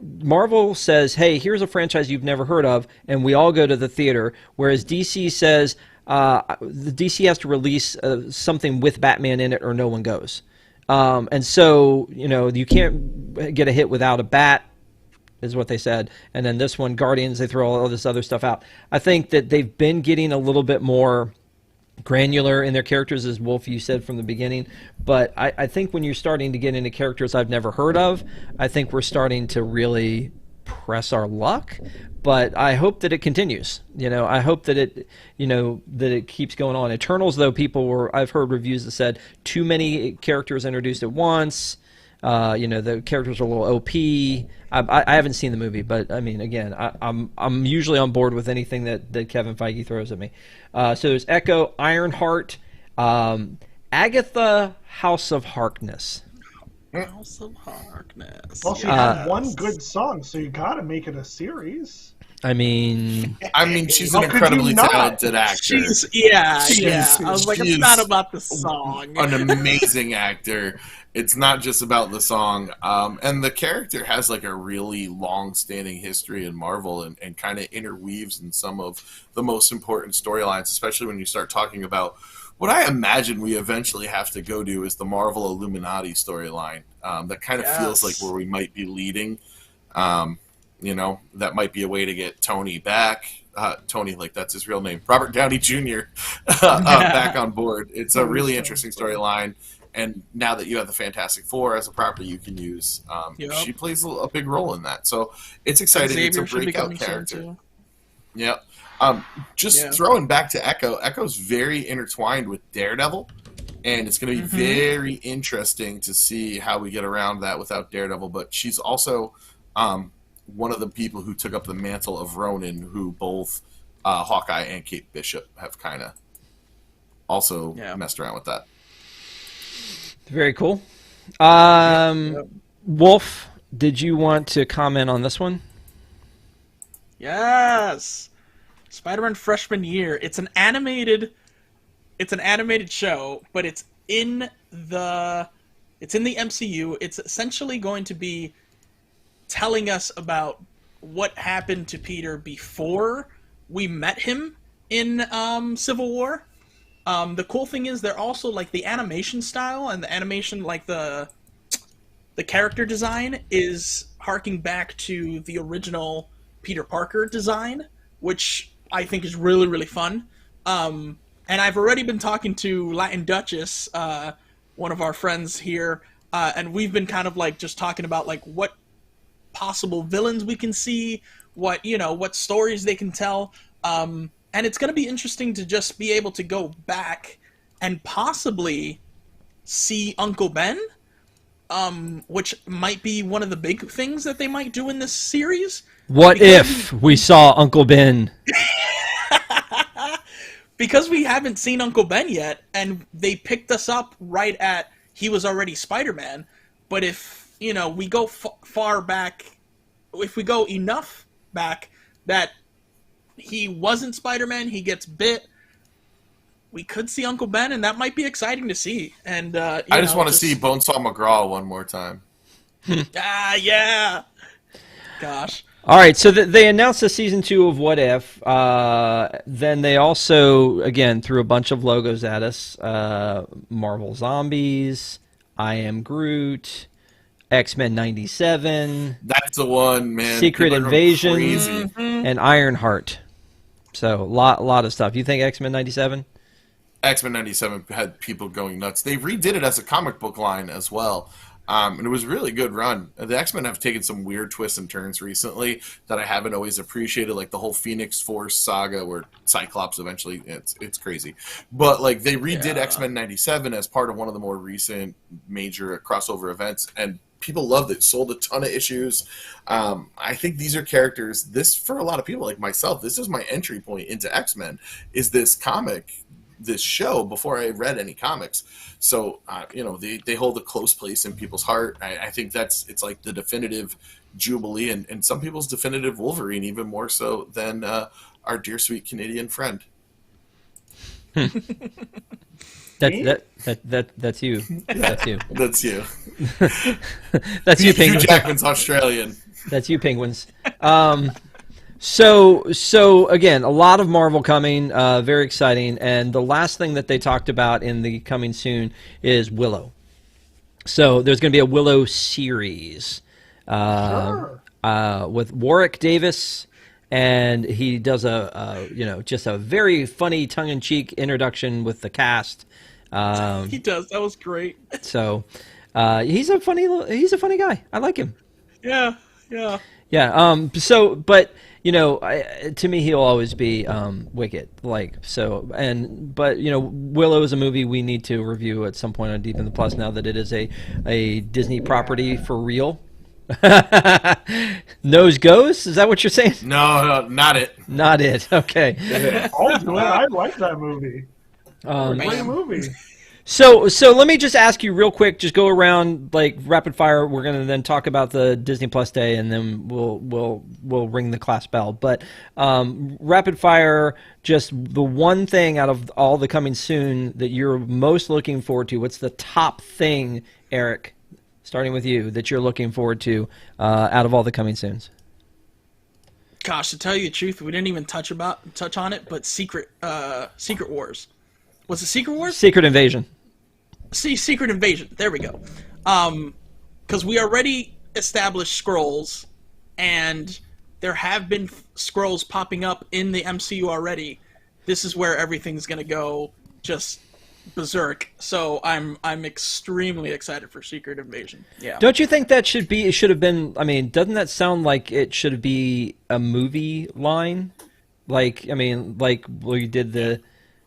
Marvel says, hey, here's a franchise you've never heard of, and we all go to the theater, whereas DC says, the DC has to release something with Batman in it or no one goes. And so, you can't get a hit without a bat, is what they said. And then this one, Guardians, they throw all this other stuff out. I think that they've been getting a little bit more granular in their characters, as Wolf, you said from the beginning. But I think when you're starting to get into characters I've never heard of, I think we're starting to really press our luck. But I hope that it continues. I hope that it keeps going on. Eternals, though, I've heard reviews that said too many characters introduced at once. The characters are a little OP. I haven't seen the movie, but I mean, again, I'm usually on board with anything that Kevin Feige throws at me. So there's Echo, Ironheart, Agatha, House of Harkness. House of Harkness. Well, she had one good song, so you got to make it a series. I mean, she's an incredibly talented actor. I was like, it's not about the song. An amazing actor. It's not just about the song. And the character has like a really long-standing history in Marvel and kind of interweaves in some of the most important storylines, especially when you start talking about what I imagine we eventually have to go to is the Marvel Illuminati storyline. That kind of feels like where we might be leading. That might be a way to get Tony back. Tony, like that's his real name. Robert Downey Jr. Back on board. It's a really interesting storyline. And now that you have the Fantastic Four as a property you can use, she plays a big role in that. So it's exciting. Xavier it's a breakout character. Yep. Yeah. Throwing back to Echo. Echo's very intertwined with Daredevil. And it's going to be very interesting to see how we get around that without Daredevil. But she's also one of the people who took up the mantle of Ronin, who both Hawkeye and Kate Bishop have kind of also messed around with that. Very cool. Wolf, did you want to comment on this one? Yes. Spider-Man Freshman Year. It's an animated show, but it's in the MCU. It's essentially going to be telling us about what happened to Peter before we met him in Civil War. The cool thing is they're also like the animation style and the animation, like the character design is harking back to the original Peter Parker design, which I think is really, really fun. And I've already been talking to Latin Duchess, one of our friends here, and we've been kind of like just talking about like what possible villains we can see, what stories they can tell. And it's going to be interesting to just be able to go back and possibly see Uncle Ben, which might be one of the big things that they might do in this series. What if we saw Uncle Ben? Because we haven't seen Uncle Ben yet, and they picked us up right at he was already Spider-Man. But if, we go far back, if we go enough back that he wasn't Spider-Man, he gets bit, we could see Uncle Ben, and that might be exciting to see. And I just want to see Bonesaw McGraw one more time. Yeah. Gosh. All right, so they announced the season 2 of What If. Then they also, again, threw a bunch of logos at us. Marvel Zombies, I Am Groot, X-Men 97. That's the one, man. Secret Invasion, and Ironheart. So, a lot of stuff. You think X-Men 97? X-Men 97 had people going nuts. They redid it as a comic book line as well. And it was a really good run. The X-Men have taken some weird twists and turns recently that I haven't always appreciated, like the whole Phoenix Force saga where Cyclops eventually, it's crazy. But like they redid X-Men 97 as part of one of the more recent major crossover events, and people loved it, sold a ton of issues. I think these are characters, this, for a lot of people like myself, this is my entry point into X-Men, is this comic, this show, before I read any comics. So, they hold a close place in people's heart. I think it's like the definitive Jubilee and some people's definitive Wolverine, even more so than our dear sweet Canadian friend. That's you. That's you. That's you. That's you, Penguins. Hugh Jackman's Australian. That's you, Penguins. So again, a lot of Marvel coming, very exciting. And the last thing that they talked about in the coming soon is Willow. So there's going to be a Willow series with Warwick Davis. And he does just a very funny tongue-in-cheek introduction with the cast. He does. That was great. So he's a funny guy. I like him. Yeah. But to me, he'll always be Wicked. But Willow is a movie we need to review at some point on Deep in the Plus. Now that it is a Disney property for real. Nose goes? Is that what you're saying? No, not it. Not it. Okay. I'll do it. I like that movie. Great movie. So let me just ask you real quick. Just go around like rapid fire. We're gonna then talk about the Disney Plus Day, and then we'll ring the class bell. But rapid fire, just the one thing out of all the coming soon that you're most looking forward to. What's the top thing, Eric? Starting with you, that you're looking forward to out of all the coming soons. Gosh, to tell you the truth, we didn't even touch on it, but Secret Wars. Was it Secret Wars? Secret Invasion. Secret Invasion. There we go. Because we already established Skrulls, and there have been Skrulls popping up in the MCU already. This is where everything's going to go just berserk. So I'm extremely excited for Secret Invasion. Yeah. Don't you think that it should have been, doesn't that sound like it should be a movie line? Like we did the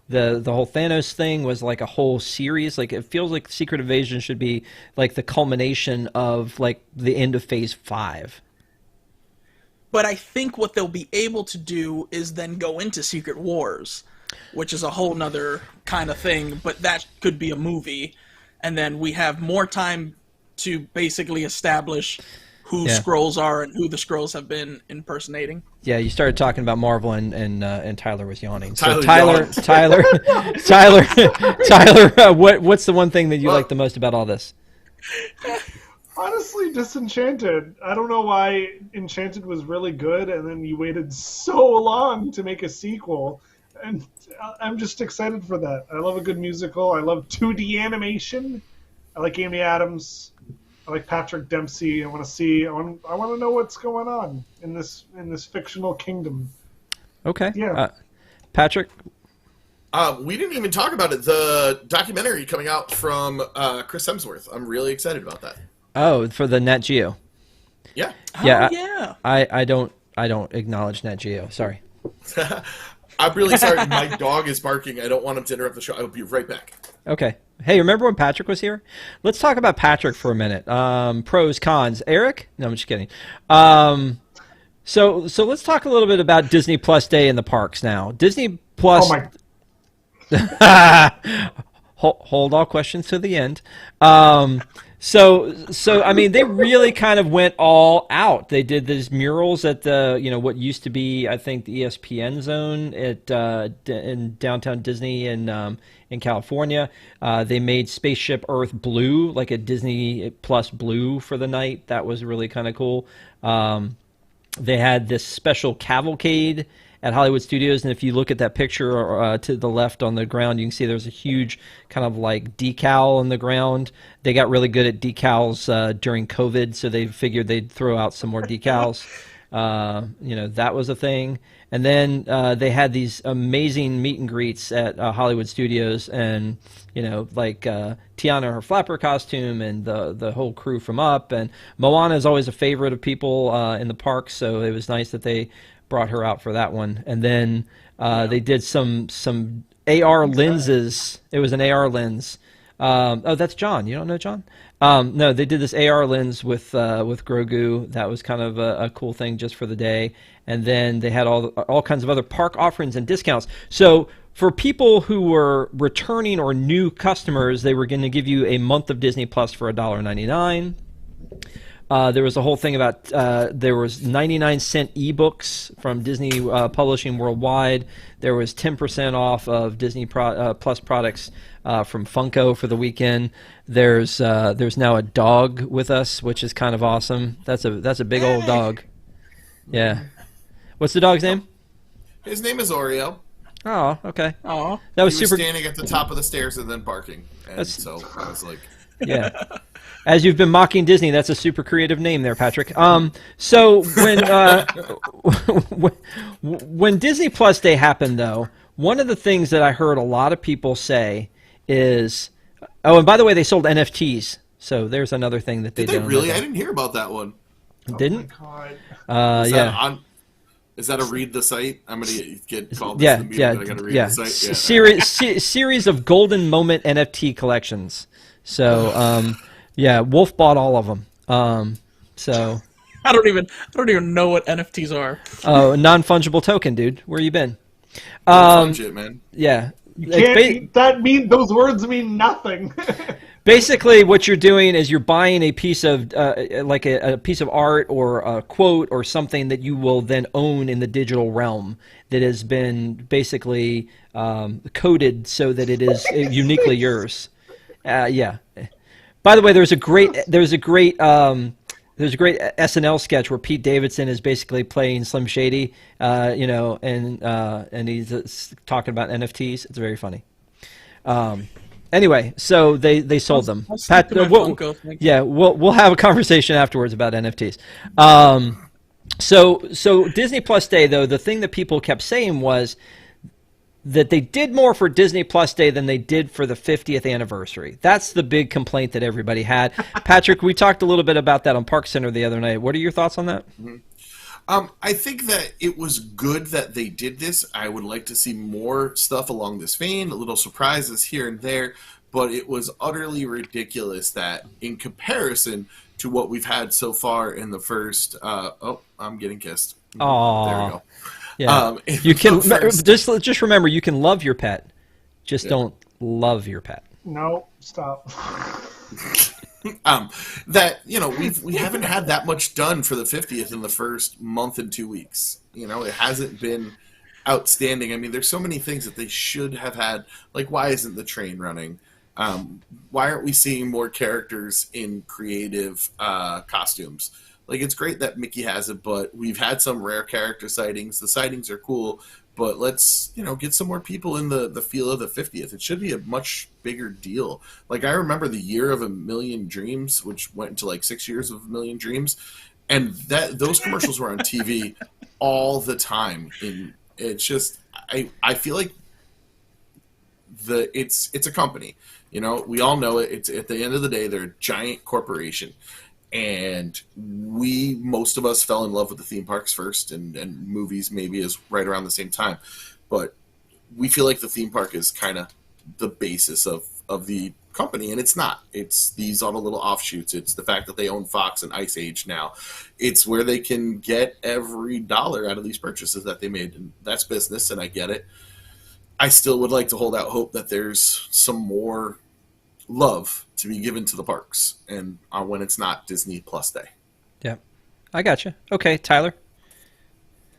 whole Thanos thing was like a whole series. Like it feels like Secret Invasion should be like the culmination of like the end of Phase 5. But I think what they'll be able to do is then go into Secret Wars, which is a whole nother kind of thing, but that could be a movie. And then we have more time to basically establish who Skrulls are and who the Skrulls have been impersonating. Yeah, you started talking about Marvel and Tyler was yawning. Tyler, What's the one thing that you like the most about all this? Honestly, Disenchanted. I don't know why Enchanted was really good, and then you waited so long to make a sequel. And I'm just excited for that. I love a good musical. I love 2D animation. I like Amy Adams. I like Patrick Dempsey. I want to know what's going on in this fictional kingdom. Okay. Yeah. Patrick? We didn't even talk about it. The documentary coming out from Chris Hemsworth. I'm really excited about that. Oh, for the Nat Geo. Yeah. Yeah. Oh, yeah. I don't acknowledge Nat Geo. Sorry. I'm really sorry. My dog is barking. I don't want him to interrupt the show. I will be right back. Okay. Hey, remember when Patrick was here? Let's talk about Patrick for a minute. Pros, cons. Eric? No, I'm just kidding. So let's talk a little bit about Disney Plus Day in the parks now. Disney Plus. Oh my. Hold all questions to the end. So they really kind of went all out. They did these murals at the what used to be, I think, the ESPN zone in downtown Disney in California. They made Spaceship Earth blue, like a Disney Plus blue for the night. That was really kind of cool. They had this special cavalcade at Hollywood Studios, and if you look at that picture to the left on the ground, you can see there's a huge kind of like decal on the ground. They got really good at decals during COVID, so they figured they'd throw out some more decals. That was a thing. And then they had these amazing meet and greets at Hollywood Studios, and Tiana, her flapper costume, and the whole crew from Up. And Moana is always a favorite of people in the parks, so it was nice that they brought her out for that one. And then they did some AR lenses. It was an AR lens. That's John. You don't know John? No, they did this AR lens with Grogu. That was kind of a cool thing just for the day. And then they had all kinds of other park offerings and discounts. So for people who were returning or new customers, they were going to give you a month of Disney Plus for $1.99. There was a whole thing about there was 99-cent ebooks from Disney Publishing Worldwide. There was 10% off of Disney Plus products from Funko for the weekend. There's now a dog with us, which is kind of awesome. That's a big old dog. Yeah. What's the dog's name? His name is Oreo. Oh, okay. Oh, That was He was super. standing at the top of the stairs and then barking. And so I was like, Yeah. As you've been mocking Disney, that's a super creative name there, Patrick. So when Disney Plus Day happened, though, one of the things that I heard a lot of people say is, oh, and by the way, they sold NFTs. So there's another thing that they did they did. really? I didn't hear about that one. Didn't? Oh my God. Is that a read the site? I'm going to get called Yeah, this yeah, I got to read yeah. the site. Series of golden moment NFT collections. So, Wolf bought all of them. So, I don't even know what NFTs are. oh, non-fungible token, dude. Where you been? Fun shit, man. Yeah. Those words mean nothing. Basically, what you're doing is you're buying a piece of like a piece of art or a quote or something that you will then own in the digital realm that has been basically coded so that it is uniquely yours. Yeah. By the way, there's a great SNL sketch where Pete Davidson is basically playing Slim Shady, and he's talking about NFTs. It's very funny. Anyway, so they sold them. Pat, we'll have a conversation afterwards about NFTs. So Disney Plus Day, though, the thing that people kept saying was that they did more for Disney Plus Day than they did for the 50th anniversary. That's the big complaint that everybody had. Patrick, we talked a little bit about that on Park Center the other night. What are your thoughts on that? Mm-hmm. I think that it was good that they did this. I would like to see more stuff along this vein, little surprises here and there, but it was utterly ridiculous that in comparison to what we've had so far in the first... I'm getting kissed. Aww. There we go. Yeah. You can just remember you can love your pet, just don't love your pet. No, stop. That we haven't had that much done for the 50th in the first month and 2 weeks. It hasn't been outstanding. I mean, there's so many things that they should have had. Like, why isn't the train running? Why aren't we seeing more characters in creative costumes? Like, it's great that Mickey has it, but we've had some rare character sightings. The sightings are cool, but let's, get some more people in the feel of the 50th. It should be a much bigger deal. Like, I remember the Year of a Million Dreams, which went into, 6 years of a million dreams, and those commercials were on TV all the time. And it's just, I feel like it's a company. We all know it. It's at the end of the day, they're a giant corporation. And most of us fell in love with the theme parks first, and movies maybe is right around the same time. But we feel like the theme park is kind of the basis of the company, and it's not. It's these all the little offshoots. It's the fact that they own Fox and Ice Age now. It's where they can get every dollar out of these purchases that they made, and that's business, and I get it. I still would like to hold out hope that there's some more love to be given to the parks, and when it's not Disney Plus Day. Yeah, I gotcha. Okay, Tyler.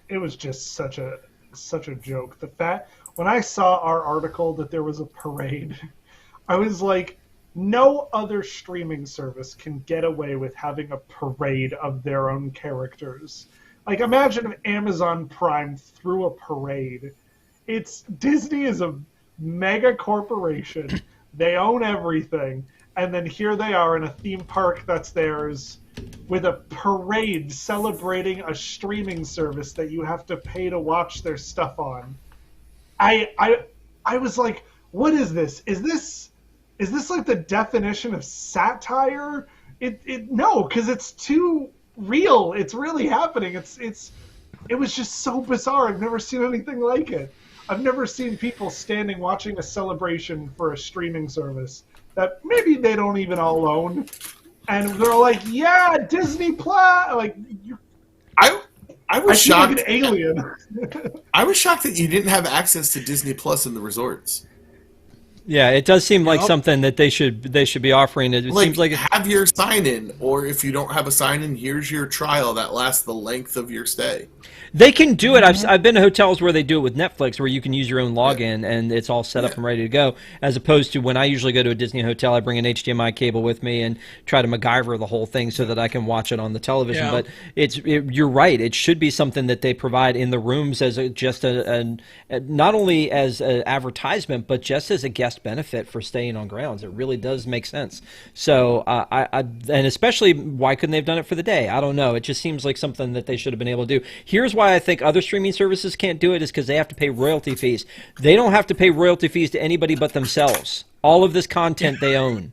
It was just such a joke. The fact when I saw our article that there was a parade, I was like, no other streaming service can get away with having a parade of their own characters. Like, imagine if Amazon Prime threw a parade. Disney is a mega corporation. They own everything, and then here they are in a theme park that's theirs, with a parade celebrating a streaming service that you have to pay to watch their stuff on. I was like, what is this? Is this like the definition of satire? No, because it's too real. It's really happening. It was just so bizarre. I've never seen anything like it. I've never seen people standing watching a celebration for a streaming service that maybe they don't even all own, and they're like, "Yeah, Disney Plus." Like, I was shocked. Like an alien. I was shocked that you didn't have access to Disney Plus in the resorts. Yeah, it does seem like something that they should be offering. It seems like have your sign-in, or if you don't have a sign-in, here's your trial that lasts the length of your stay. they can do it. I've been to hotels where they do it with Netflix, where you can use your own login and it's all set up and ready to go. As opposed to when I usually go to a Disney hotel, I bring an HDMI cable with me and try to MacGyver the whole thing so that I can watch it on the television. Yeah. But you're right. It should be something that they provide in the rooms as not only as an advertisement, but just as a guest benefit for staying on grounds. It really does make sense. So and especially, why couldn't they have done it for the day? I don't know. It just seems like something that they should have been able to do. Here's why I think other streaming services can't do it, is because they have to pay royalty fees. They don't have to pay royalty fees to anybody but themselves. All of this content they own.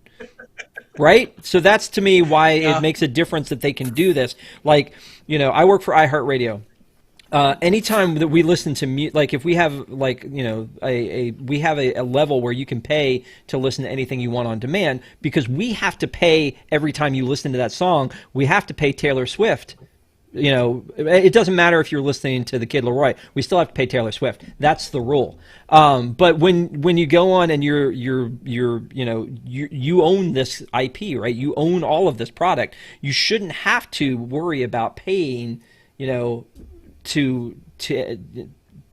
Right? So that's, to me, why it makes a difference that they can do this. Like, I work for iHeartRadio. Anytime that we listen to like if we have we have a level where you can pay to listen to anything you want on demand, because we have to pay every time you listen to that song. We have to pay Taylor Swift. It doesn't matter if you're listening to the Kid Laroi. We still have to pay Taylor Swift. That's the rule. But when you go on and you own this IP, right? You own all of this product. You shouldn't have to worry about paying,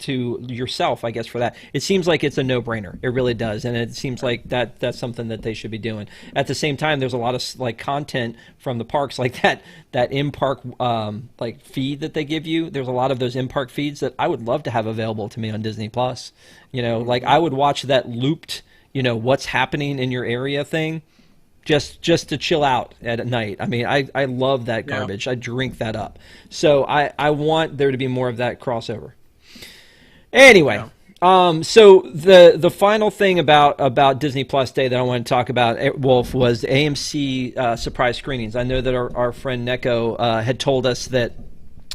to yourself, I guess, for that. It seems like it's a no-brainer. It really does, and it seems like that's something that they should be doing. At the same time, there's a lot of content from the parks, like that in-park feed that they give you. There's a lot of those in-park feeds that I would love to have available to me on Disney Plus. I would watch that looped, what's happening in your area thing. Just to chill out at night. I mean, I love that garbage. I drink that up. So I want there to be more of that crossover. Anyway, so the final thing about Disney Plus Day that I want to talk about, Wolf, was AMC surprise screenings. I know that our friend Neko had told us that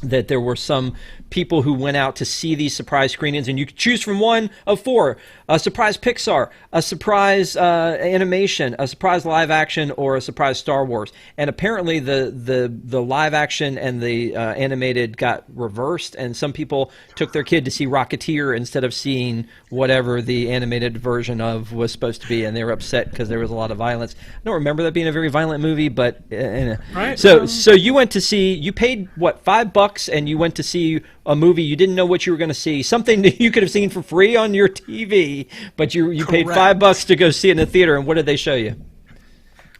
there were some people who went out to see these surprise screenings, and you could choose from one of four: a surprise Pixar, a surprise animation, a surprise live action, or a surprise Star Wars. And apparently the live action and the animated got reversed, and some people took their kid to see Rocketeer instead of seeing whatever the animated version of was supposed to be, and they were upset because there was a lot of violence. I don't remember that being a very violent movie, but right. So you went to see, you paid what, $5, and you went to see a movie you didn't know what you were going to see, something that you could have seen for free on your TV, but you paid $5 to go see it in the theater. And what did they show you?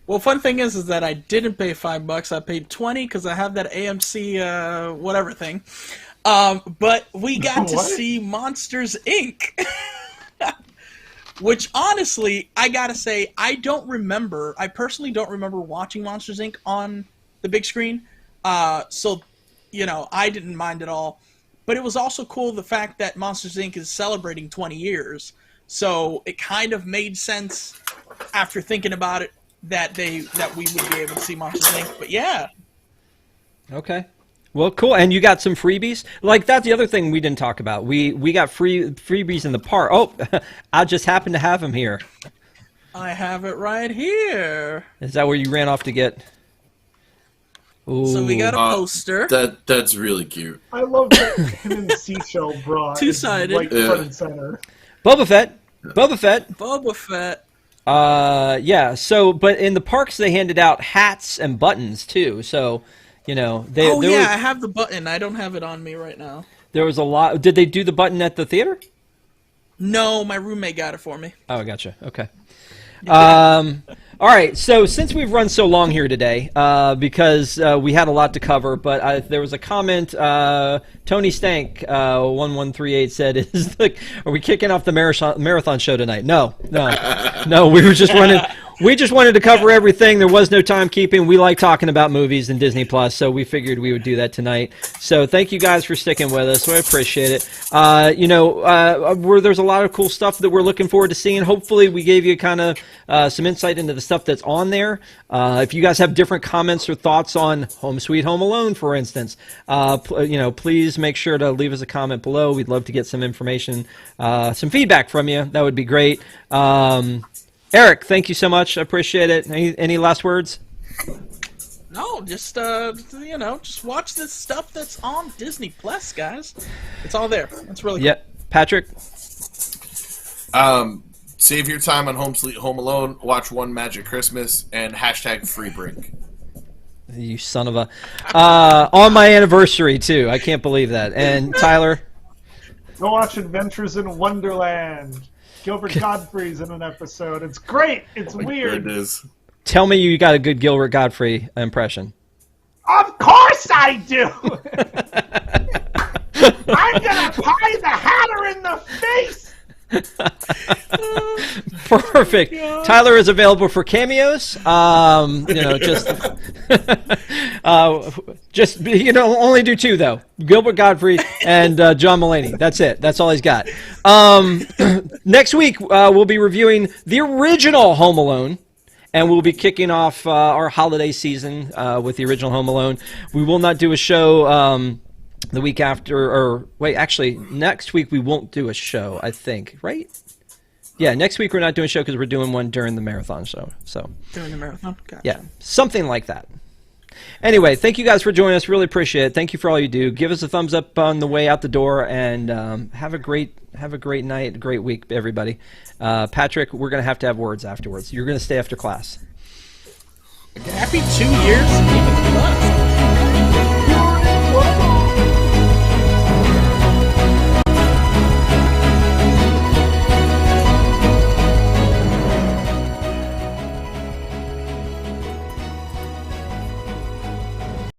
Well, fun thing is that I didn't pay $5. I paid $20 because I have that AMC whatever thing. But we got to see Monsters Inc. Which, honestly, I gotta say, I personally don't remember watching Monsters Inc. on the big screen. So, I didn't mind at all. But it was also cool, the fact that Monsters Inc. is celebrating 20 years. So it kind of made sense after thinking about it that we would be able to see Monsters Inc. But yeah. Okay. Well, cool. And you got some freebies? That's the other thing we didn't talk about. We got freebies in the park. Oh, I just happen to have them here. I have it right here. Is that where you ran off to get? Ooh. So we got a poster. That's really cute. I love that him and Seashell bra. Two-sided. Right front and center. Boba Fett. Boba Fett. Yeah. So, but in the parks they handed out hats and buttons too. So, I have the button. I don't have it on me right now. There was a lot. Did they do the button at the theater? No, my roommate got it for me. Oh, gotcha. Okay. All right, so since we've run so long here today, because we had a lot to cover, but there was a comment, Tony Stank, 1138 said, are we kicking off the marathon show tonight? No, we were just running, we just wanted to cover everything. There was no timekeeping. We like talking about movies and Disney Plus, so we figured we would do that tonight. So thank you guys for sticking with us. We appreciate it. There's a lot of cool stuff that we're looking forward to seeing. Hopefully, we gave you kind of some insight into the stuff that's on there. If you guys have different comments or thoughts on Home Sweet Home Alone, for instance, please make sure to leave us a comment below. We'd love to get some information, some feedback from you. That would be great. Eric, thank you so much. I appreciate it. Any last words? No, just just watch this stuff that's on Disney Plus, guys. It's all there. It's really cool. Yeah, Patrick. Save your time on Home Sweet Home Alone. Watch One Magic Christmas and #FreeBrink. You son of a! On my anniversary too. I can't believe that. And Tyler. Go watch Adventures in Wonderland. Gilbert Godfrey's in an episode. It's great. It's weird. It is. Tell me you got a good Gilbert Godfrey impression. Of course I do. I'm gonna pie the Hatter in the face. Perfect. Tyler is available for cameos. Only do 2 though. Gilbert Godfrey and John Mulaney. That's it. That's all he's got. Next week we'll be reviewing the original Home Alone. And we'll be kicking off our holiday season with the original Home Alone. We will not do a show the week after, next week we won't do a show, I think, right? Yeah, next week we're not doing a show because we're doing one during the marathon show. So during the marathon? Gotcha. Yeah, something like that. Anyway, thank you guys for joining us. Really appreciate it. Thank you for all you do. Give us a thumbs up on the way out the door, and have a great night, great week, everybody. Patrick, we're going to have words afterwards. You're going to stay after class. Happy 2 years, even plus.